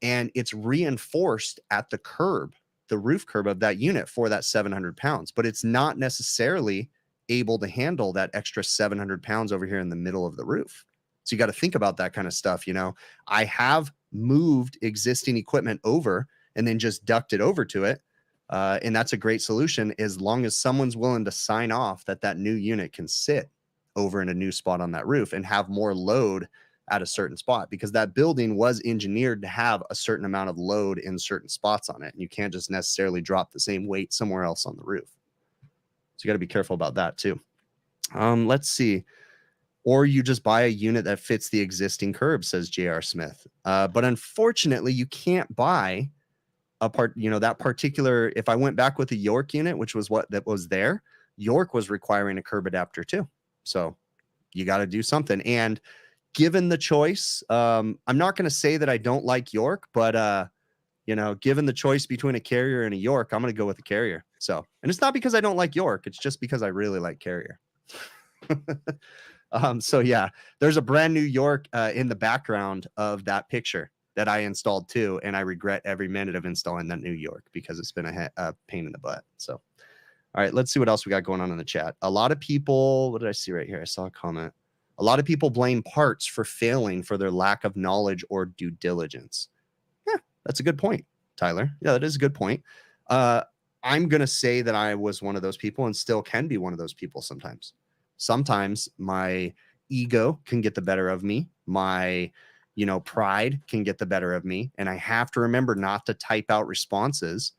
And it's reinforced at the curb, the roof curb of that unit for that 700 pounds, but it's not necessarily able to handle that extra 700 pounds over here in the middle of the roof. So you got to think about that kind of stuff. You know, I have moved existing equipment over and then just ducted over to it. And that's a great solution as long as someone's willing to sign off that that new unit can sit over in a new spot on that roof and have more load at a certain spot, because that building was engineered to have a certain amount of load in certain spots on it. And you can't just necessarily drop the same weight somewhere else on the roof. So you got to be careful about that too. Let's see. Or you just buy a unit that fits the existing curb, says J.R. Smith. But unfortunately, you can't buy a part, you know, that particular, if I went back with the York unit, which was what that was there, York was requiring a curb adapter too. So you got to do something. And given the choice, I'm not going to say that I don't like York, but, you know, given the choice between a Carrier and a York, I'm going to go with the Carrier. So, and it's not because I don't like York. It's just because I really like Carrier. So yeah, there's a brand new York in the background of that picture that I installed too. And I regret every minute of installing that new York because it's been a pain in the butt. So, all right, let's see what else we got going on in the chat. A lot of people, what did I see right here? I saw a comment. A lot of people blame parts for failing for their lack of knowledge or due diligence. Yeah, that's a good point, Tyler. Yeah, that is a good point. I'm going to say that I was one of those people and still can be one of those people sometimes. Sometimes my ego can get the better of me. My, you know, pride can get the better of me. And I have to remember not to type out responses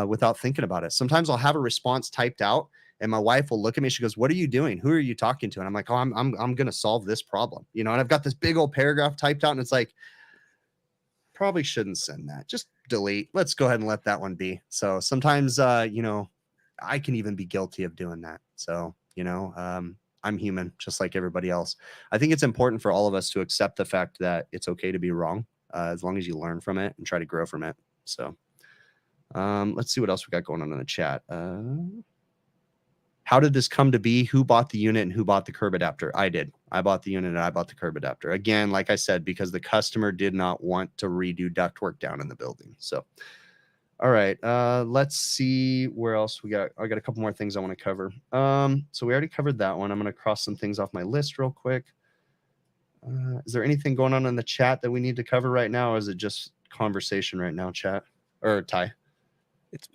without thinking about it. Sometimes I'll have a response typed out and my wife will look at me. She goes, "What are you doing? Who are you talking to?" And I'm like, "Oh, I'm going to solve this problem." You know, and I've got this big old paragraph typed out and it's like, probably shouldn't send that. Just delete. Let's go ahead and let that one be. So sometimes, you know, I can even be guilty of doing that. So, you know, I'm human just like everybody else. I think it's important for all of us to accept the fact that it's okay to be wrong as long as you learn from it and try to grow from it. So let's see what else we got going on in the chat. How did this come to be? Who bought the unit and who bought the curb adapter? I did. I bought the unit and I bought the curb adapter. Again, like I said, because the customer did not want to redo ductwork down in the building. So, all right, let's see where else we got. I got a couple more things I want to cover. So we already covered that one. I'm going to cross some things off my list real quick. Is there anything going on in the chat that we need to cover right now? Or is it just conversation right now, chat or Ty?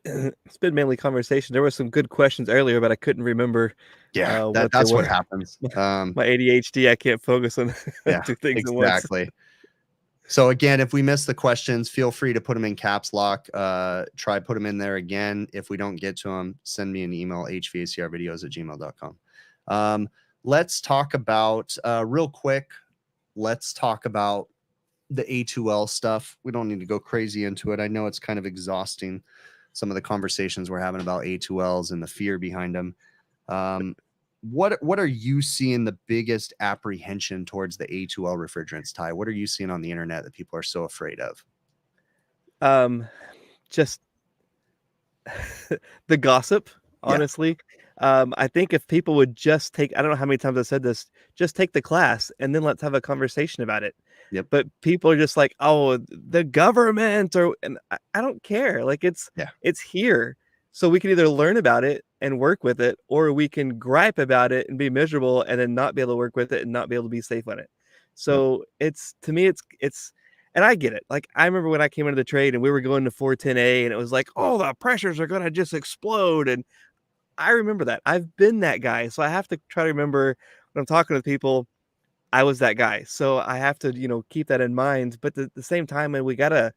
It's been mainly conversation. There were some good questions earlier, but I couldn't remember. Yeah, that's what happens. My ADHD, I can't focus on two things exactly. at once. So again, if we miss the questions, feel free to put them in caps lock. Try put them in there again. If we don't get to them, send me an email, hvacrvideos@gmail.com. Let's talk about real quick. Let's talk about the A2L stuff. We don't need to go crazy into it. I know it's kind of exhausting, some of the conversations we're having about A2Ls and the fear behind them. What are you seeing the biggest apprehension towards the A2L refrigerants, Ty? What are you seeing on the internet that people are so afraid of? Just the gossip, honestly. Yeah. I think if people would just take, I don't know how many times I said this, just take the class and then let's have a conversation about it. Yep. But people are just like, oh, the government, and I don't care. Like it's here. So we can either learn about it and work with it, or we can gripe about it and be miserable and then not be able to work with it and not be able to be safe on it. So it's, to me, it's, and I get it. Like I remember when I came into the trade and we were going to 410A and it was like, oh, the pressures are going to just explode. And I remember that. I've been that guy. So I have to try to remember when I'm talking to people, I was that guy. So I have to, keep that in mind. But at the same time, and we gotta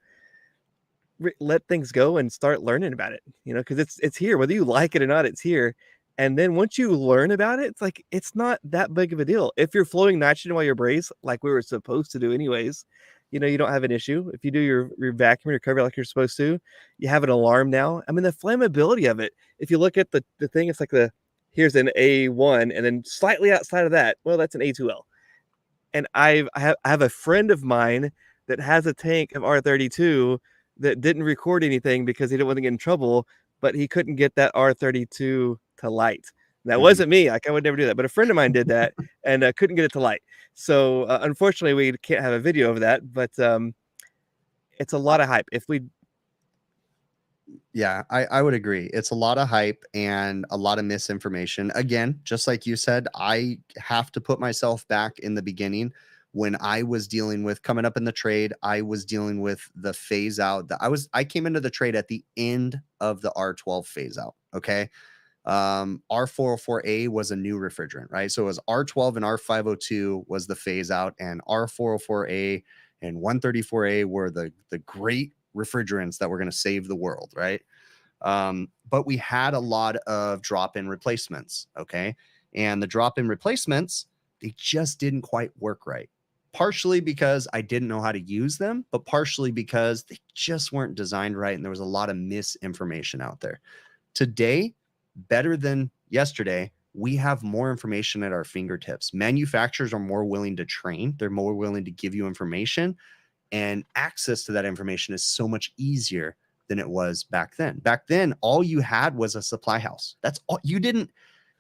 let things go and start learning about it, because it's here, whether you like it or not, it's here. And then once you learn about it, it's like it's not that big of a deal. If you're flowing nitrogen while you braze, like we were supposed to do anyways, you don't have an issue. If you do your vacuum recovery like you're supposed to, you have an alarm now. I mean, the flammability of it. If you look at the thing, it's like here's an A1, and then slightly outside of that, well, that's an A2L. And I have a friend of mine that has a tank of R32 that didn't record anything because he didn't want to get in trouble, but he couldn't get that R32 to light. That wasn't me. Like, I would never do that. But a friend of mine did that and couldn't get it to light. So unfortunately, we can't have a video of that. But it's a lot of hype. Yeah, I would agree. It's a lot of hype and a lot of misinformation. Again, just like you said, I have to put myself back in the beginning when I was dealing with coming up in the trade. I was dealing with the phase out. I came into the trade at the end of the R12 phase out. Okay. R404A was a new refrigerant, right? So it was R12 and R502 was the phase out, and R404A and 134A were the great refrigerants that were going to save the world, right? But we had a lot of drop-in replacements, okay? And the drop-in replacements, they just didn't quite work right. Partially because I didn't know how to use them, but partially because they just weren't designed right, and there was a lot of misinformation out there. Today, better than yesterday, we have more information at our fingertips. Manufacturers are more willing to train. They're more willing to give you information, and access to that information is so much easier than it was back then. Back then, all you had was a supply house. That's all you didn't.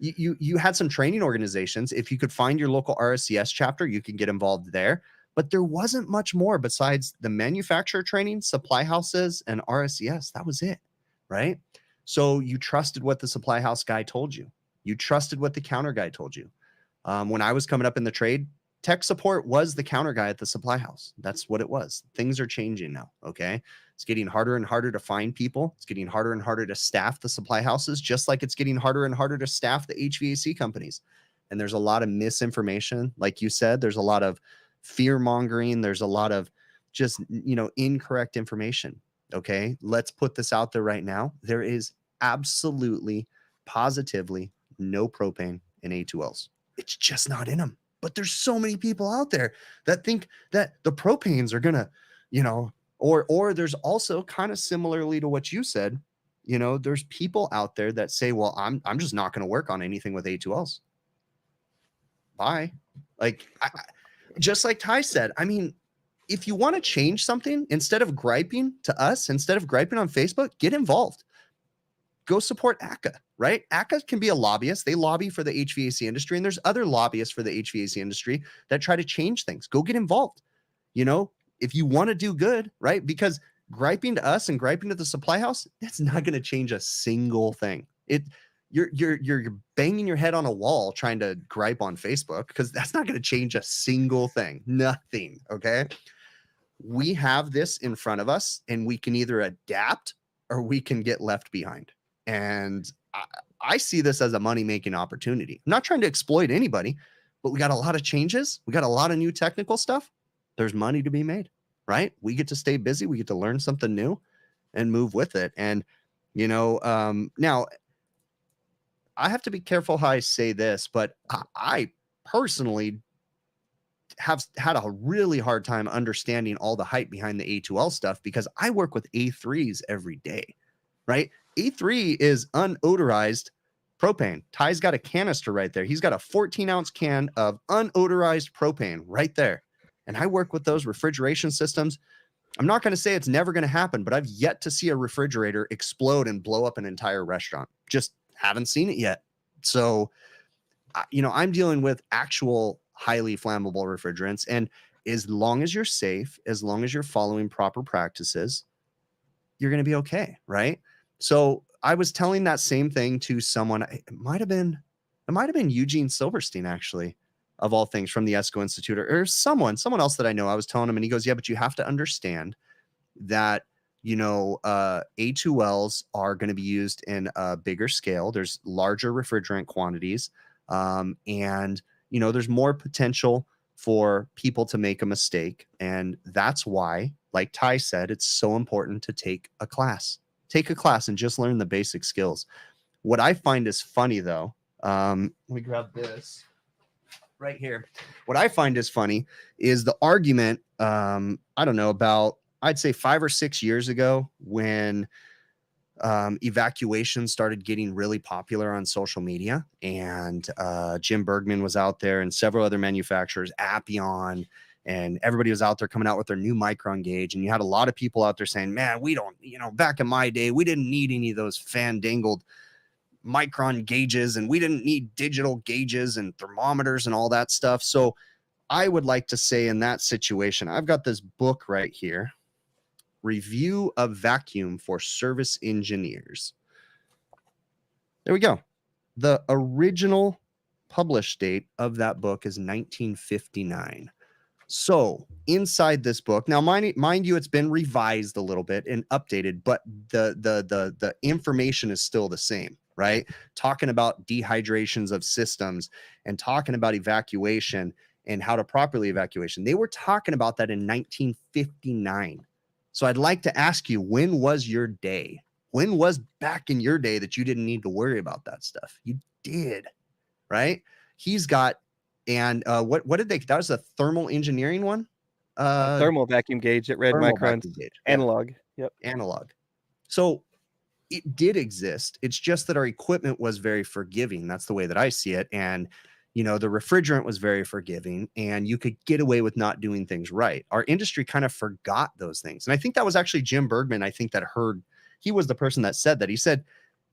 You had some training organizations. If you could find your local RSCS chapter, you could get involved there. But there wasn't much more besides the manufacturer training, supply houses, and RSCS. That was it, right? So you trusted what the supply house guy told you. You trusted what the counter guy told you. When I was coming up in the trade, tech support was the counter guy at the supply house. That's what it was. Things are changing now. Okay. It's getting harder and harder to find people. It's getting harder and harder to staff the supply houses, just like it's getting harder and harder to staff the HVAC companies. And there's a lot of misinformation. Like you said, there's a lot of fear mongering. There's a lot of just, incorrect information. Okay. Let's put this out there right now. There is absolutely, positively no propane in A2Ls. It's just not in them. But there's so many people out there that think that the propanes are gonna, or there's also kind of similarly to what you said, there's people out there that say, well, I'm just not gonna work on anything with A2Ls. Bye. Like, just like Ty said, I mean, if you want to change something, instead of griping to us, instead of griping on Facebook, get involved. Go support ACA, right? ACA can be a lobbyist. They lobby for the HVAC industry, and there's other lobbyists for the HVAC industry that try to change things. Go get involved. If you want to do good, right? Because griping to us and griping to the supply house, that's not going to change a single thing. You're banging your head on a wall trying to gripe on Facebook, because that's not going to change a single thing. Nothing. Okay. We have this in front of us, and we can either adapt or we can get left behind. And I see this as a money-making opportunity. I'm not trying to exploit anybody, but we got a lot of changes. We got a lot of new technical stuff. There's money to be made, right? We get to stay busy. We get to learn something new and move with it. And, now I have to be careful how I say this, but I personally have had a really hard time understanding all the hype behind the A2L stuff, because I work with A3s every day, right? A3 is unodorized propane. Ty's got a canister right there. He's got a 14-ounce can of unodorized propane right there. And I work with those refrigeration systems. I'm not going to say it's never going to happen, but I've yet to see a refrigerator explode and blow up an entire restaurant. Just haven't seen it yet. So, I'm dealing with actual highly flammable refrigerants. And as long as you're safe, as long as you're following proper practices, you're going to be okay, right? So I was telling that same thing to someone. It might have been Eugene Silverstein, actually, of all things, from the ESCO Institute, or someone else that I know. I was telling him, and he goes, yeah, but you have to understand that, A2Ls are going to be used in a bigger scale. There's larger refrigerant quantities. And, there's more potential for people to make a mistake. And that's why, like Ty said, it's so important to take a class. Take a class and just learn the basic skills. What I find is funny, though, let me grab this right here. What I find is funny is the argument, I don't know, about, I'd say 5 or 6 years ago, when evacuation started getting really popular on social media, and Jim Bergman was out there and several other manufacturers, Appion, and everybody was out there coming out with their new micron gauge. And you had a lot of people out there saying, man, we don't, back in my day, we didn't need any of those fandangled micron gauges, and we didn't need digital gauges and thermometers and all that stuff. So I would like to say, in that situation, I've got this book right here, Review of Vacuum for Service Engineers. There we go. The original published date of that book is 1959. So inside this book, now mind you, it's been revised a little bit and updated, but the information is still the same, right? Talking about dehydrations of systems and talking about evacuation and how to properly evacuation. They were talking about that in 1959. So I'd like to ask you, when was your day? When was back in your day that you didn't need to worry about that stuff? You did, right? He's got, and what did they, that was a thermal engineering one? Thermal vacuum gauge that read microns, analog. Yep. Analog. So it did exist. It's just that our equipment was very forgiving. That's the way that I see it. And the refrigerant was very forgiving, and you could get away with not doing things right. Our industry kind of forgot those things. And I think that was actually Jim Bergman, he was the person that said that. He said,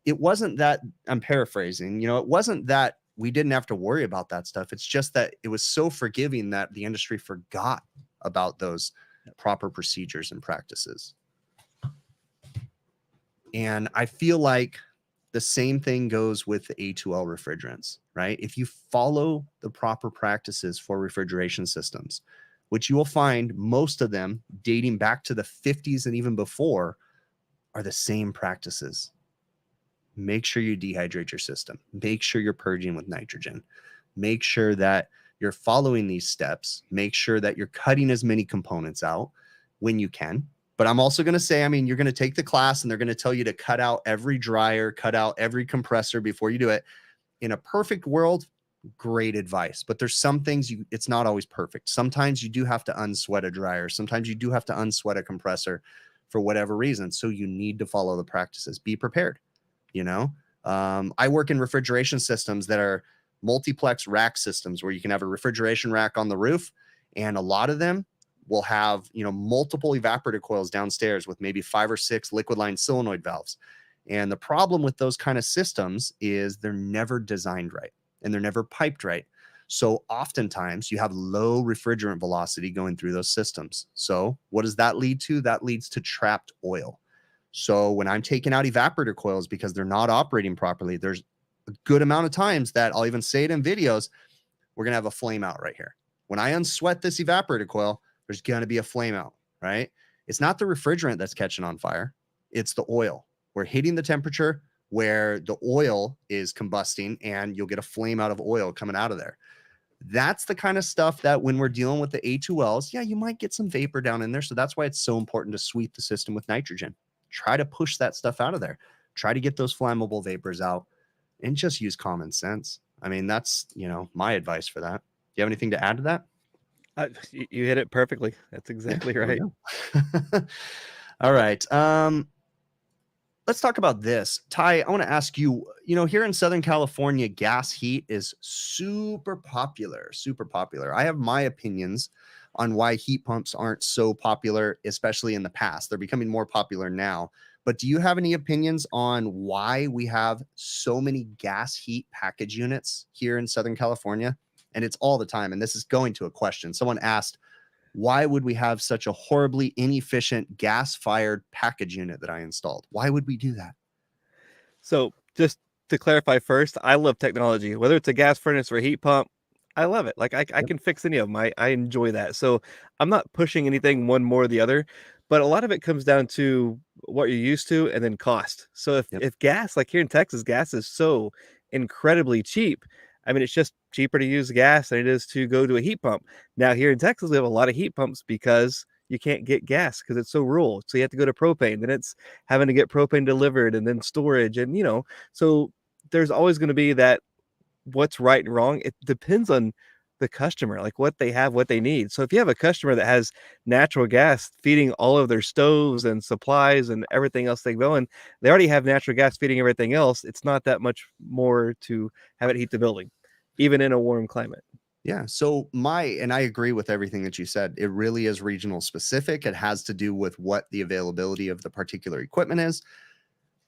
it wasn't that, I'm paraphrasing, it wasn't that we didn't have to worry about that stuff. It's just that it was so forgiving that the industry forgot about those proper procedures and practices. And I feel like the same thing goes with the A2L refrigerants, right? If you follow the proper practices for refrigeration systems, which you will find most of them dating back to the 50s and even before, are the same practices. Make sure you dehydrate your system. Make sure you're purging with nitrogen. Make sure that you're following these steps. Make sure that you're cutting as many components out when you can. But I'm also going to say, you're going to take the class and they're going to tell you to cut out every dryer, cut out every compressor before you do it. In a perfect world, great advice. But there's some things it's not always perfect. Sometimes you do have to unsweat a dryer. Sometimes you do have to unsweat a compressor for whatever reason. So you need to follow the practices. Be prepared. I work in refrigeration systems that are multiplex rack systems where you can have a refrigeration rack on the roof, and a lot of them will have, multiple evaporator coils downstairs with maybe 5 or 6 liquid line solenoid valves. And the problem with those kind of systems is they're never designed right and they're never piped right. So oftentimes you have low refrigerant velocity going through those systems. So what does that lead to? That leads to trapped oil. So when I'm taking out evaporator coils because they're not operating properly, there's a good amount of times that I'll even say it in videos, we're going to have a flame out right here. When I unsweat this evaporator coil, there's going to be a flame out, right? It's not the refrigerant that's catching on fire. It's the oil. We're hitting the temperature where the oil is combusting, and you'll get a flame out of oil coming out of there. That's the kind of stuff that when we're dealing with the A2Ls, you might get some vapor down in there. So that's why it's so important to sweep the system with nitrogen. Try to push that stuff out of there. Try to get those flammable vapors out, and just use common sense. That's, my advice for that. Do you have anything to add to that? You hit it perfectly. That's exactly right. All right. Let's talk about this. Ty, I want to ask you, here in Southern California, gas heat is super popular, super popular. I have my opinions on why heat pumps aren't so popular, especially in the past. They're becoming more popular now. But do you have any opinions on why we have so many gas heat package units here in Southern California? And it's all the time. And this is going to a question. Someone asked, why would we have such a horribly inefficient gas-fired package unit that I installed? Why would we do that? So just to clarify first, I love technology. Whether it's a gas furnace or a heat pump, I love it. Like I can fix any of them. I enjoy that. So I'm not pushing anything one more or the other, but a lot of it comes down to what you're used to and then cost. So if gas, like here in Texas, gas is so incredibly cheap, I mean, it's just cheaper to use gas than it is to go to a heat pump. Now, here in Texas, we have a lot of heat pumps because you can't get gas because it's so rural. So you have to go to propane. Then it's having to get propane delivered and then storage. And, so there's always going to be that what's right and wrong. It depends on the customer, like what they have, what they need. So if you have a customer that has natural gas feeding all of their stoves and supplies and everything else they go in, they already have natural gas feeding everything else. It's not that much more to have it heat the building, even in a warm climate. Yeah. So and I agree with everything that you said. It really is regional specific. It has to do with what the availability of the particular equipment is.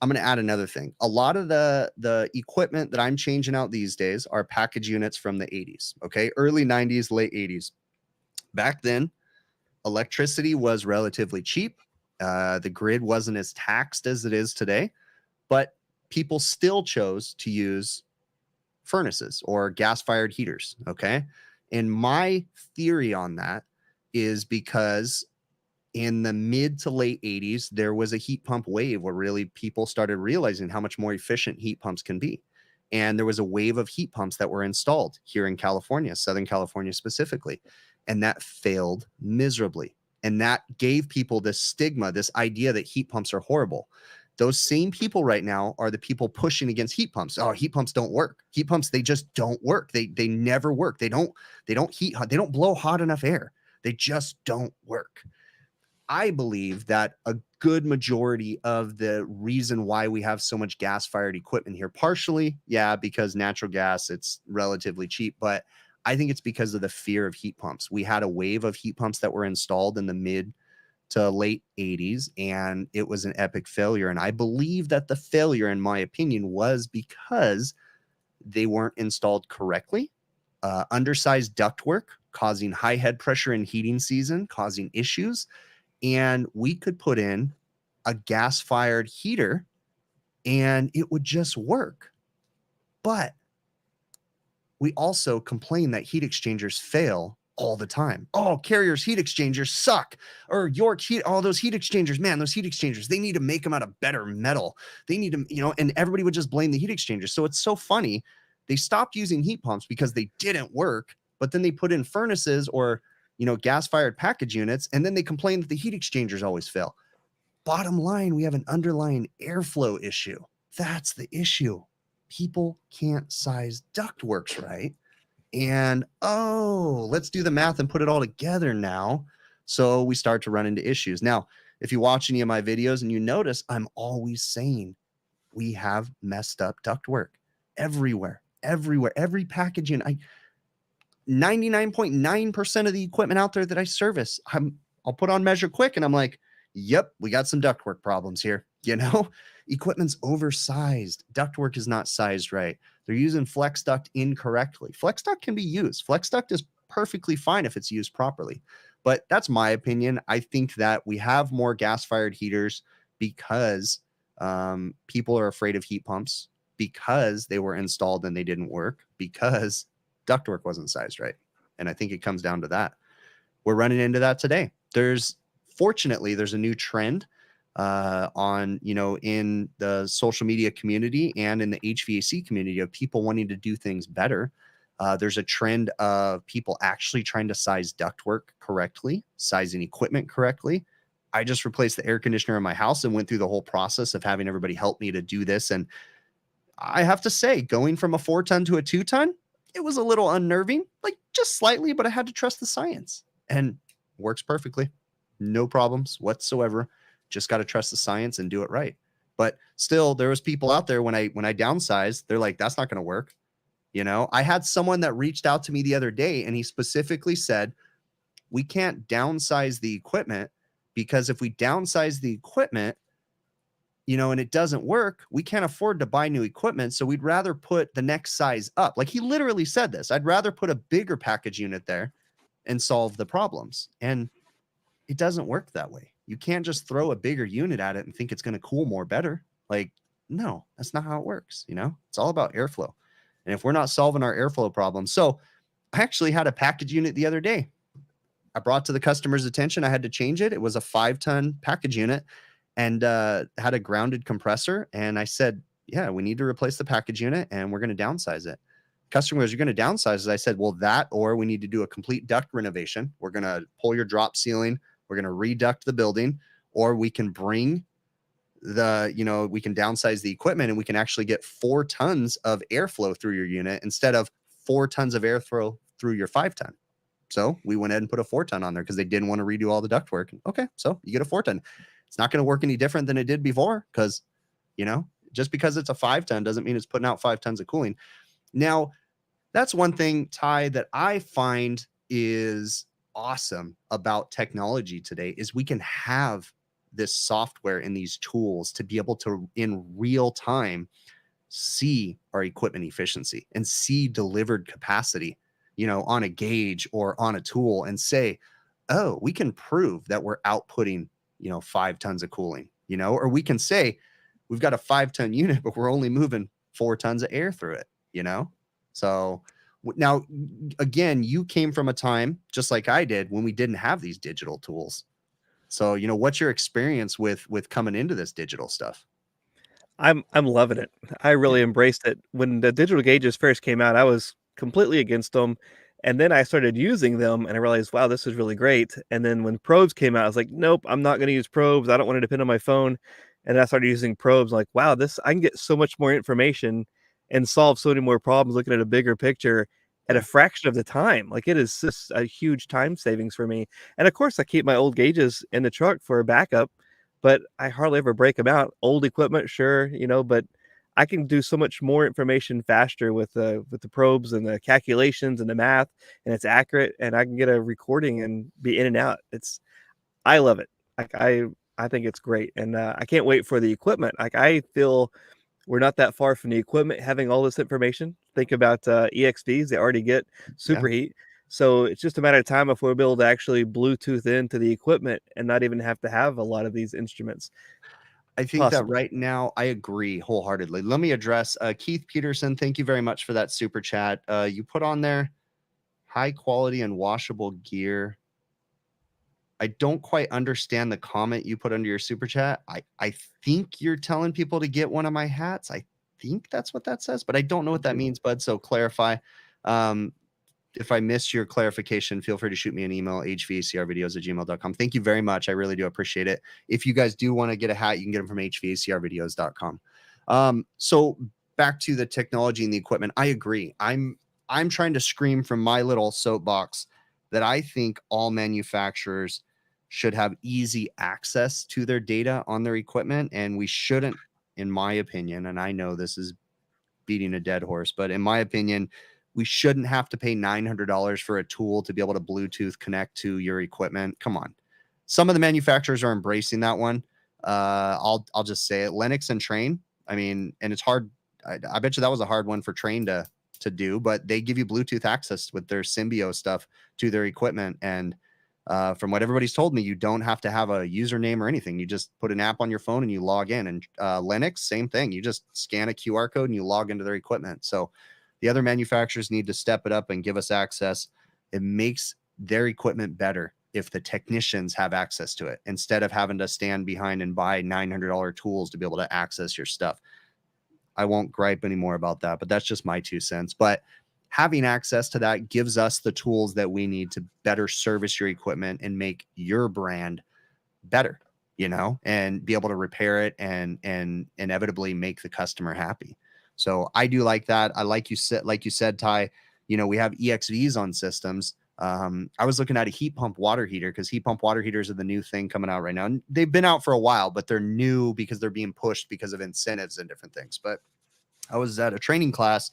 I'm going to add another thing. A lot of the equipment that I'm changing out these days are package units from the 80s. Okay. Early 90s, late 80s. Back then, electricity was relatively cheap. The grid wasn't as taxed as it is today, but people still chose to use furnaces or gas-fired heaters. Okay. And my theory on that is because in the mid to late 80s, there was a heat pump wave where really people started realizing how much more efficient heat pumps can be. And there was a wave of heat pumps that were installed here in California, Southern California specifically. And that failed miserably. And that gave people this stigma, this idea that heat pumps are horrible. Those same people right now are the people pushing against heat pumps. Oh, heat pumps don't work. Heat pumps, they just don't work. They never work. They don't heat hot. They don't blow hot enough air. They just don't work. I believe that a good majority of the reason why we have so much gas-fired equipment here, partially, yeah, because natural gas, it's relatively cheap, but I think it's because of the fear of heat pumps. We had a wave of heat pumps that were installed in the mid to late 80s, and it was an epic failure. And I believe that the failure, in my opinion, was because they weren't installed correctly. Undersized ductwork causing high head pressure in heating season, causing issues. And we could put in a gas-fired heater and it would just work. But we also complain that heat exchangers fail all the time. Oh, Carrier's heat exchangers suck. Or York those heat exchangers, man, those heat exchangers, they need to make them out of better metal. They need to, and everybody would just blame the heat exchangers. So it's so funny. They stopped using heat pumps because they didn't work, but then they put in furnaces or gas-fired package units, and then they complain that the heat exchangers always fail. Bottom line, we have an underlying airflow issue. That's the issue. People can't size ductworks right. And, let's do the math and put it all together now. So we start to run into issues. Now, if you watch any of my videos and you notice, I'm always saying we have messed up ductwork everywhere, every package unit. 99.9% of the equipment out there that I service, I'll put on Measure Quick and I'm like, yep, we got some ductwork problems here. Equipment's oversized. Ductwork is not sized right. They're using flex duct incorrectly. Flex duct can be used. Flex duct is perfectly fine if it's used properly. But that's my opinion. I think that we have more gas-fired heaters because people are afraid of heat pumps, because they were installed and they didn't work, because ductwork wasn't sized right. And I think it comes down to that. We're running into that today. Fortunately, there's a new trend in the social media community and in the HVAC community of people wanting to do things better. There's a trend of people actually trying to size ductwork correctly, sizing equipment correctly. I just replaced the air conditioner in my house and went through the whole process of having everybody help me to do this. And I have to say, going from a 4-ton to a 2-ton, it was a little unnerving, like just slightly, but I had to trust the science, and works perfectly. No problems whatsoever. Just got to trust the science and do it right. But still, there was people out there when I downsized, they're like, that's not going to work. I had someone that reached out to me the other day, and he specifically said, we can't downsize the equipment because if we downsize the equipment, and it doesn't work, we can't afford to buy new equipment. So we'd rather put the next size up. Like, he literally said this. I'd rather put a bigger package unit there and solve the problems. And it doesn't work that way. You can't just throw a bigger unit at it and think it's going to cool more better. Like, no, that's not how it works. It's all about airflow. And if we're not solving our airflow problems. So I actually had a package unit the other day. I brought to the customer's attention. I had to change it. It was a 5-ton package unit and had a grounded compressor. And I said, yeah, we need to replace the package unit and we're going to downsize it. customer goes, you're going to downsize. As I said, well, that, or we need to do a complete duct renovation. We're going to pull your drop ceiling. We're going to reduct the building, or we can bring we can downsize the equipment and we can actually get 4 tons of airflow through your unit instead of 4 tons of airflow through your 5-ton. So we went ahead and put a 4-ton on there because they didn't want to redo all the ductwork. Okay, so you get a 4-ton. It's not going to work any different than it did before because, just because it's a 5-ton doesn't mean it's putting out 5 tons of cooling. Now, that's one thing, Ty, that I find is awesome about technology today is we can have this software and these tools to be able to, in real time, see our equipment efficiency and see delivered capacity, on a gauge or on a tool and say, oh, we can prove that we're outputting, 5 tons of cooling, or we can say we've got a 5-ton unit, but we're only moving 4 tons of air through it, So now, again, you came from a time just like I did when we didn't have these digital tools. So, what's your experience with coming into this digital stuff? I'm loving it. I really embraced it. When the digital gauges first came out, I was completely against them. And then I started using them and I realized, wow, this is really great. And then when probes came out, I was like, nope, I'm not going to use probes. I don't want to depend on my phone. And I started using probes. Like, wow, I can get so much more information and solve so many more problems looking at a bigger picture at a fraction of the time. Like, it is just a huge time savings for me. And of course, I keep my old gauges in the truck for a backup, but I hardly ever break them out. Old equipment, sure, but I can do so much more information faster with the probes and the calculations and the math, and it's accurate, and I can get a recording and be in and out. I love it. Like, I think it's great, and I can't wait for the equipment. Like, I feel we're not that far from the equipment having all this information. Think about EXVs; they already get superheat. So it's just a matter of time if we'll be able to actually Bluetooth into the equipment and not even have to have a lot of these instruments. I think that right now, I agree wholeheartedly. Let me address Keith Peterson. Thank you very much for that super chat. You put on there high quality and washable gear. I don't quite understand the comment you put under your super chat. I think you're telling people to get one of my hats. I think that's what that says, but I don't know what that means, bud. So clarify. If I missed your clarification, feel free to shoot me an email, hvacrvideos@gmail.com. Thank you very much. I really do appreciate it. If you guys do want to get a hat, you can get them from hvacrvideos.com. So back to the technology and the equipment. I agree. I'm trying to scream from my little soapbox that I think all manufacturers should have easy access to their data on their equipment. And we shouldn't, in my opinion, and I know this is beating a dead horse, but in my opinion, we shouldn't have to pay $900 for a tool to be able to Bluetooth connect to your equipment. Come on. Some of the manufacturers are embracing that one. I'll just say it. Lennox and Trane. I mean, and it's hard. I bet you that was a hard one for Trane to do, but they give you Bluetooth access with their Symbio stuff to their equipment. And from what everybody's told me, you don't have to have a username or anything. You just put an app on your phone and you log in. And Lennox, same thing. You just scan a QR code and you log into their equipment. So the other manufacturers need to step it up and give us access. It makes their equipment better if the technicians have access to it instead of having to stand behind and buy $900 tools to be able to access your stuff. I won't gripe anymore about that, but that's just my 2 cents. But having access to that gives us the tools that we need to better service your equipment and make your brand better, and be able to repair it and inevitably make the customer happy. So I do like that. I like you said, Ty, we have EXVs on systems. I was looking at a heat pump water heater because heat pump water heaters are the new thing coming out right now. And they've been out for a while, but they're new because they're being pushed because of incentives and different things. But I was at a training class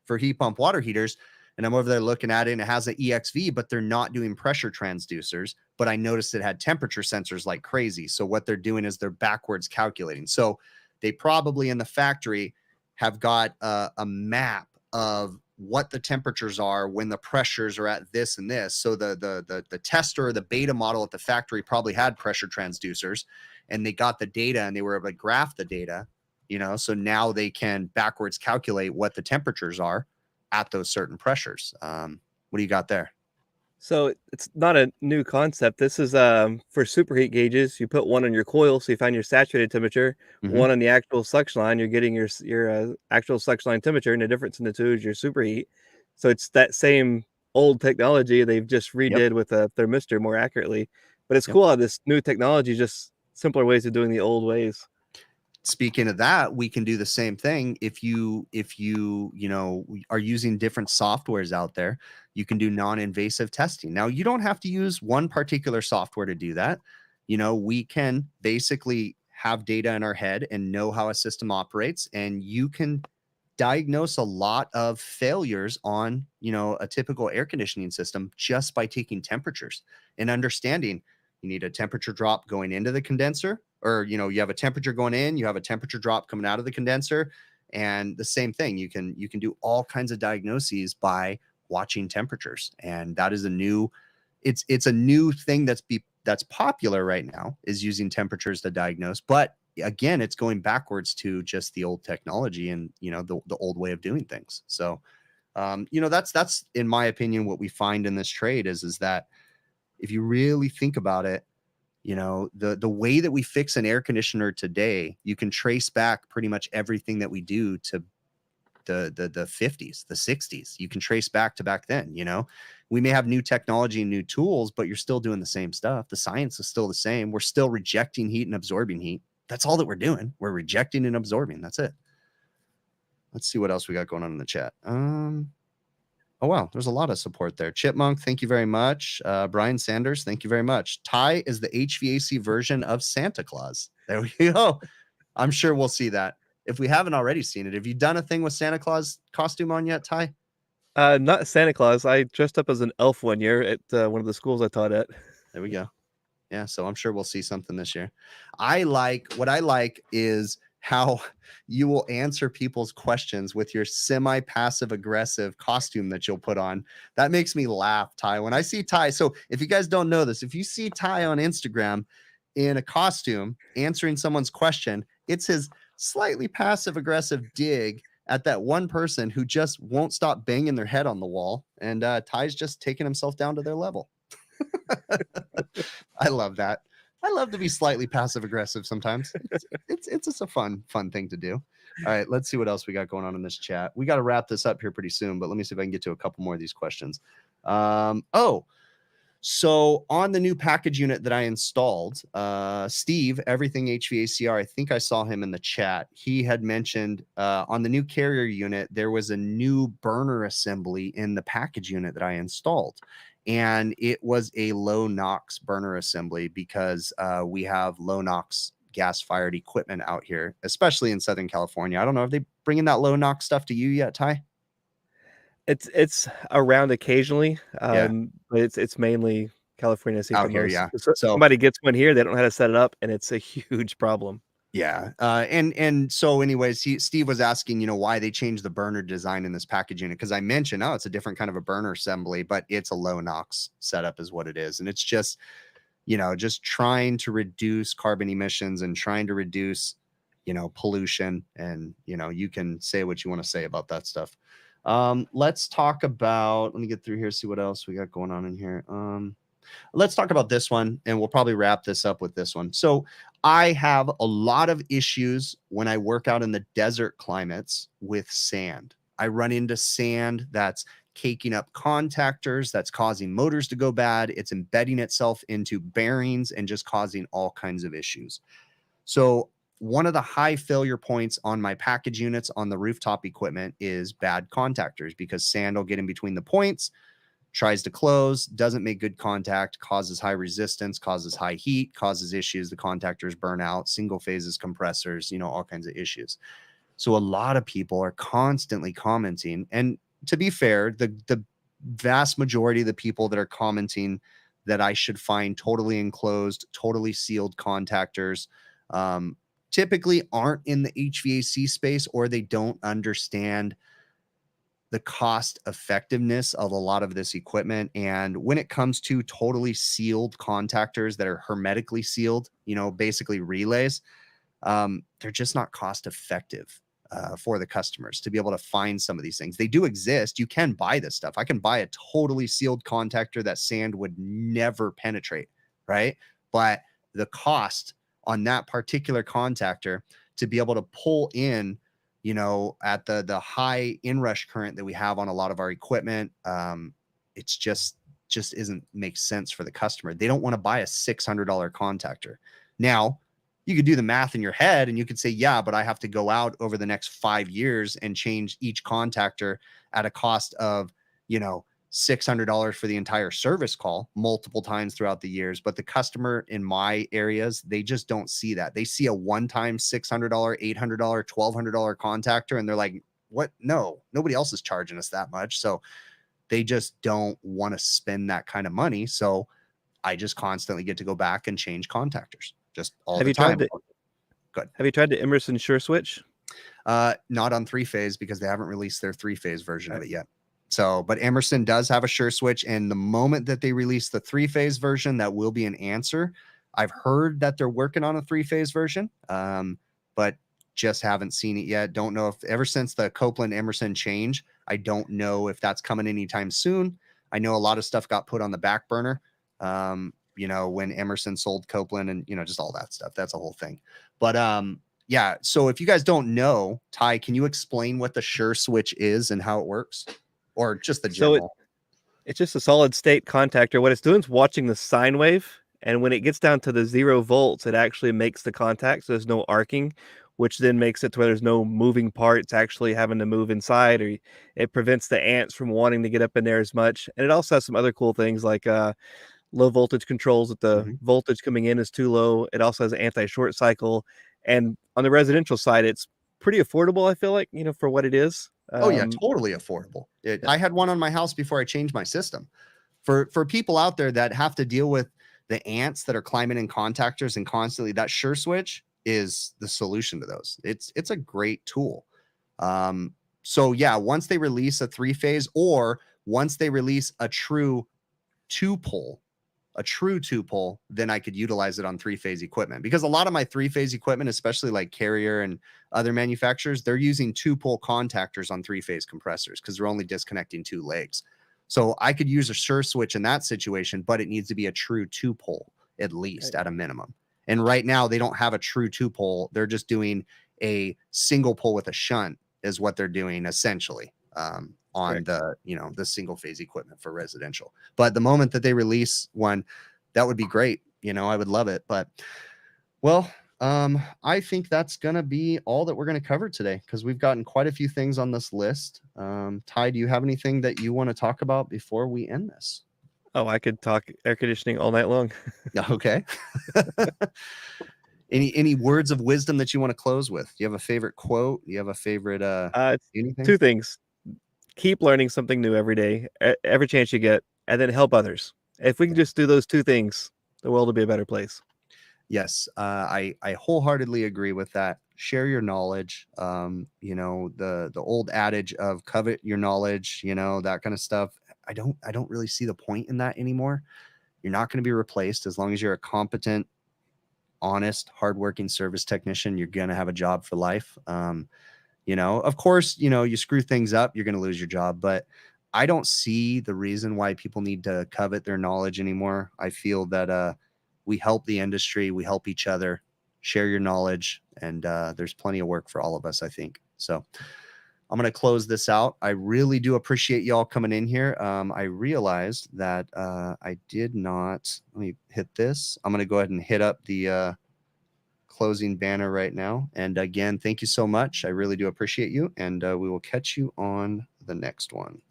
for heat pump water heaters, and I'm over there looking at it, and it has an EXV, but they're not doing pressure transducers. But I noticed it had temperature sensors like crazy. So what they're doing is they're backwards calculating. So they probably in the factory have got a map of what the temperatures are when the pressures are at this and this. So the tester or the beta model at the factory probably had pressure transducers, and they got the data and they were able to graph the data, so now they can backwards calculate what the temperatures are at those certain pressures. What do you got there? So it's not a new concept. This is for superheat gauges. You put one on your coil, so you find your saturated temperature. One on the actual suction line, you're getting your actual suction line temperature, and the difference in the two is your superheat. So it's that same old technology they've just Yep. redid with a thermistor more accurately. But it's Yep. cool how this new technology just simpler ways of doing the old ways. Speaking of that, we can do the same thing if you are using different softwares out there. You can do non-invasive testing. Now, you don't have to use one particular software to do that. We can basically have data in our head and know how a system operates, and you can diagnose a lot of failures on a typical air conditioning system just by taking temperatures and understanding you need a temperature drop going into the condenser, or you have a temperature going in, you have a temperature drop coming out of the condenser, and the same thing. You can do all kinds of diagnoses by watching temperatures, and that is a new it's a new thing that's popular right now, is using temperatures to diagnose. But again, it's going backwards to just the old technology and the old way of doing things. So that's in my opinion what we find in this trade is that if you really think about it, the way that we fix an air conditioner today, you can trace back pretty much everything that we do to the 50s, the 60s. You can trace back to back then. We may have new technology and new tools, but you're still doing the same stuff. The science is still the same. We're still rejecting heat and absorbing heat. That's all that we're doing. We're rejecting and absorbing. That's it. Let's see what else we got going on in the chat. Oh, wow. There's a lot of support there. Chipmunk, thank you very much. Brian Sanders, thank you very much. Ty is the HVAC version of Santa Claus. There we go. I'm sure we'll see that. If we haven't already seen it, have you done a thing with Santa Claus costume on yet, Ty? Not Santa Claus. I dressed up as an elf one year at one of the schools I taught at. There we go. Yeah, so I'm sure we'll see something this year. What I like is how you will answer people's questions with your semi-passive aggressive costume that you'll put on. That makes me laugh, Ty. When I see Ty, so if you guys don't know this, if you see Ty on Instagram in a costume answering someone's question, it's his slightly passive aggressive dig at that one person who just won't stop banging their head on the wall. And Ty's just taking himself down to their level. I love that. I love to be slightly passive aggressive sometimes. It's just a fun thing to do. All right, let's see what else we got going on in this chat. We got to wrap this up here pretty soon, but let me see if I can get to a couple more of these questions. So on the new package unit that I installed, Steve, Everything HVACR, I think I saw him in the chat. He had mentioned on the new carrier unit, there was a new burner assembly in the package unit that I installed. And it was a low NOx burner assembly because we have low NOx gas-fired equipment out here, especially in Southern California. I don't know, are they bringing that low NOx stuff to you yet, Ty? It's around occasionally, Yeah. but it's mainly California. I see Out for here, most. yeah. So So somebody gets one here, they don't know how to set it up, and it's a huge problem. yeah. And so anyways, Steve was asking, why they changed the burner design in this package unit. Cause I mentioned, it's a different kind of a burner assembly, but it's a low NOx setup is what it is. And it's just, just trying to reduce carbon emissions and trying to reduce, pollution. And, you can say what you want to say about that stuff. Let's talk about, let me get through here, see what else we got going on in here. Let's talk about this one, and we'll probably wrap this up with this one. So I have a lot of issues when I work out in the desert climates with sand. I run into sand that's caking up contactors, that's causing motors to go bad. It's embedding itself into bearings and just causing all kinds of issues. So one of the high failure points on my package units on the rooftop equipment is bad contactors, because sand will get in between the points, tries to close, doesn't make good contact, causes high resistance, causes high heat, causes issues. The contactors burn out, single phases, compressors, all kinds of issues. So a lot of people are constantly commenting. And to be fair, the vast majority of the people that are commenting that I should find totally enclosed, totally sealed contactors, typically aren't in the HVAC space, or they don't understand the cost effectiveness of a lot of this equipment. And when it comes to totally sealed contactors that are hermetically sealed, basically relays, they're just not cost effective for the customers to be able to find some of these things. They do exist. You can buy this stuff. I can buy a totally sealed contactor that sand would never penetrate, right? But the cost on that particular contactor to be able to pull in at the high inrush current that we have on a lot of our equipment, it's just isn't makes sense for the customer. They don't want to buy a $600 contactor. Now, you could do the math in your head and you could say, yeah, but I have to go out over the next 5 years and change each contactor at a cost of, $600 for the entire service call multiple times throughout the years. But the customer in my areas, they just don't see that. They see a one-time $600, $800, $1,200 contactor, and they're like, what? No, nobody else is charging us that much. So they just don't want to spend that kind of money. So I just constantly get to go back and change contactors just all the time. Good. Have you tried the Emerson Sure Switch? Not on 3-phase because they haven't released their 3-phase version of it yet. So, but Emerson does have a Sure Switch, and the moment that they release the 3-phase version, that will be an answer. I've heard that they're working on a 3-phase version, but just haven't seen it yet. Don't know if ever since the Copeland Emerson change, I don't know if that's coming anytime soon. I know a lot of stuff got put on the back burner, when Emerson sold Copeland and, just all that stuff. That's a whole thing. But yeah. So if you guys don't know, Ty, can you explain what the Sure Switch is and how it works? Or just the general? So it's just a solid state contactor. What it's doing is watching the sine wave. And when it gets down to the 0 volts, it actually makes the contact. So there's no arcing, which then makes it to where there's no moving parts actually having to move inside, or it prevents the ants from wanting to get up in there as much. And it also has some other cool things like low voltage controls if the voltage coming in is too low. It also has an anti-short cycle. And on the residential side, it's pretty affordable, I feel like, for what it is. Oh yeah, totally affordable. I had one on my house before I changed my system. For people out there that have to deal with the ants that are climbing in contactors and constantly, that Sure Switch is the solution to those. It's a great tool. So yeah, once they release a 3-phase, or once they release a true 2-pole, then I could utilize it on 3-phase equipment, because a lot of my 3-phase equipment, especially like Carrier and other manufacturers, they're using 2-pole contactors on 3-phase compressors because they're only disconnecting 2 legs. So I could use a Sure Switch in that situation, but it needs to be a true 2-pole at least, at a minimum. And right now they don't have a true 2-pole. They're just doing a single pole with a shunt is what they're doing essentially. On the single phase equipment for residential. But the moment that they release one, that would be great. I would love it. But well, I think that's going to be all that we're going to cover today, because we've gotten quite a few things on this list. Ty, do you have anything that you want to talk about before we end this? Oh, I could talk air conditioning all night long. Okay. Any words of wisdom that you want to close with? Do you have a favorite quote? Do you have a favorite anything? 2 things. Keep learning something new every day, every chance you get, and then help others. If we can just do those 2 things, the world will be a better place. Yes, I wholeheartedly agree with that. Share your knowledge. The old adage of covet your knowledge, that kind of stuff. I don't really see the point in that anymore. You're not going to be replaced as long as you're a competent, honest, hardworking service technician. You're going to have a job for life. Of course, you screw things up, you're going to lose your job, but I don't see the reason why people need to covet their knowledge anymore. I feel that we help the industry, we help each other. Share your knowledge, and there's plenty of work for all of us, I think. So I'm going to close this out. I really do appreciate y'all coming in here. I realized that I did not, let me hit this. I'm going to go ahead and hit up the closing banner right now. And again, thank you so much. I really do appreciate you. And we will catch you on the next one.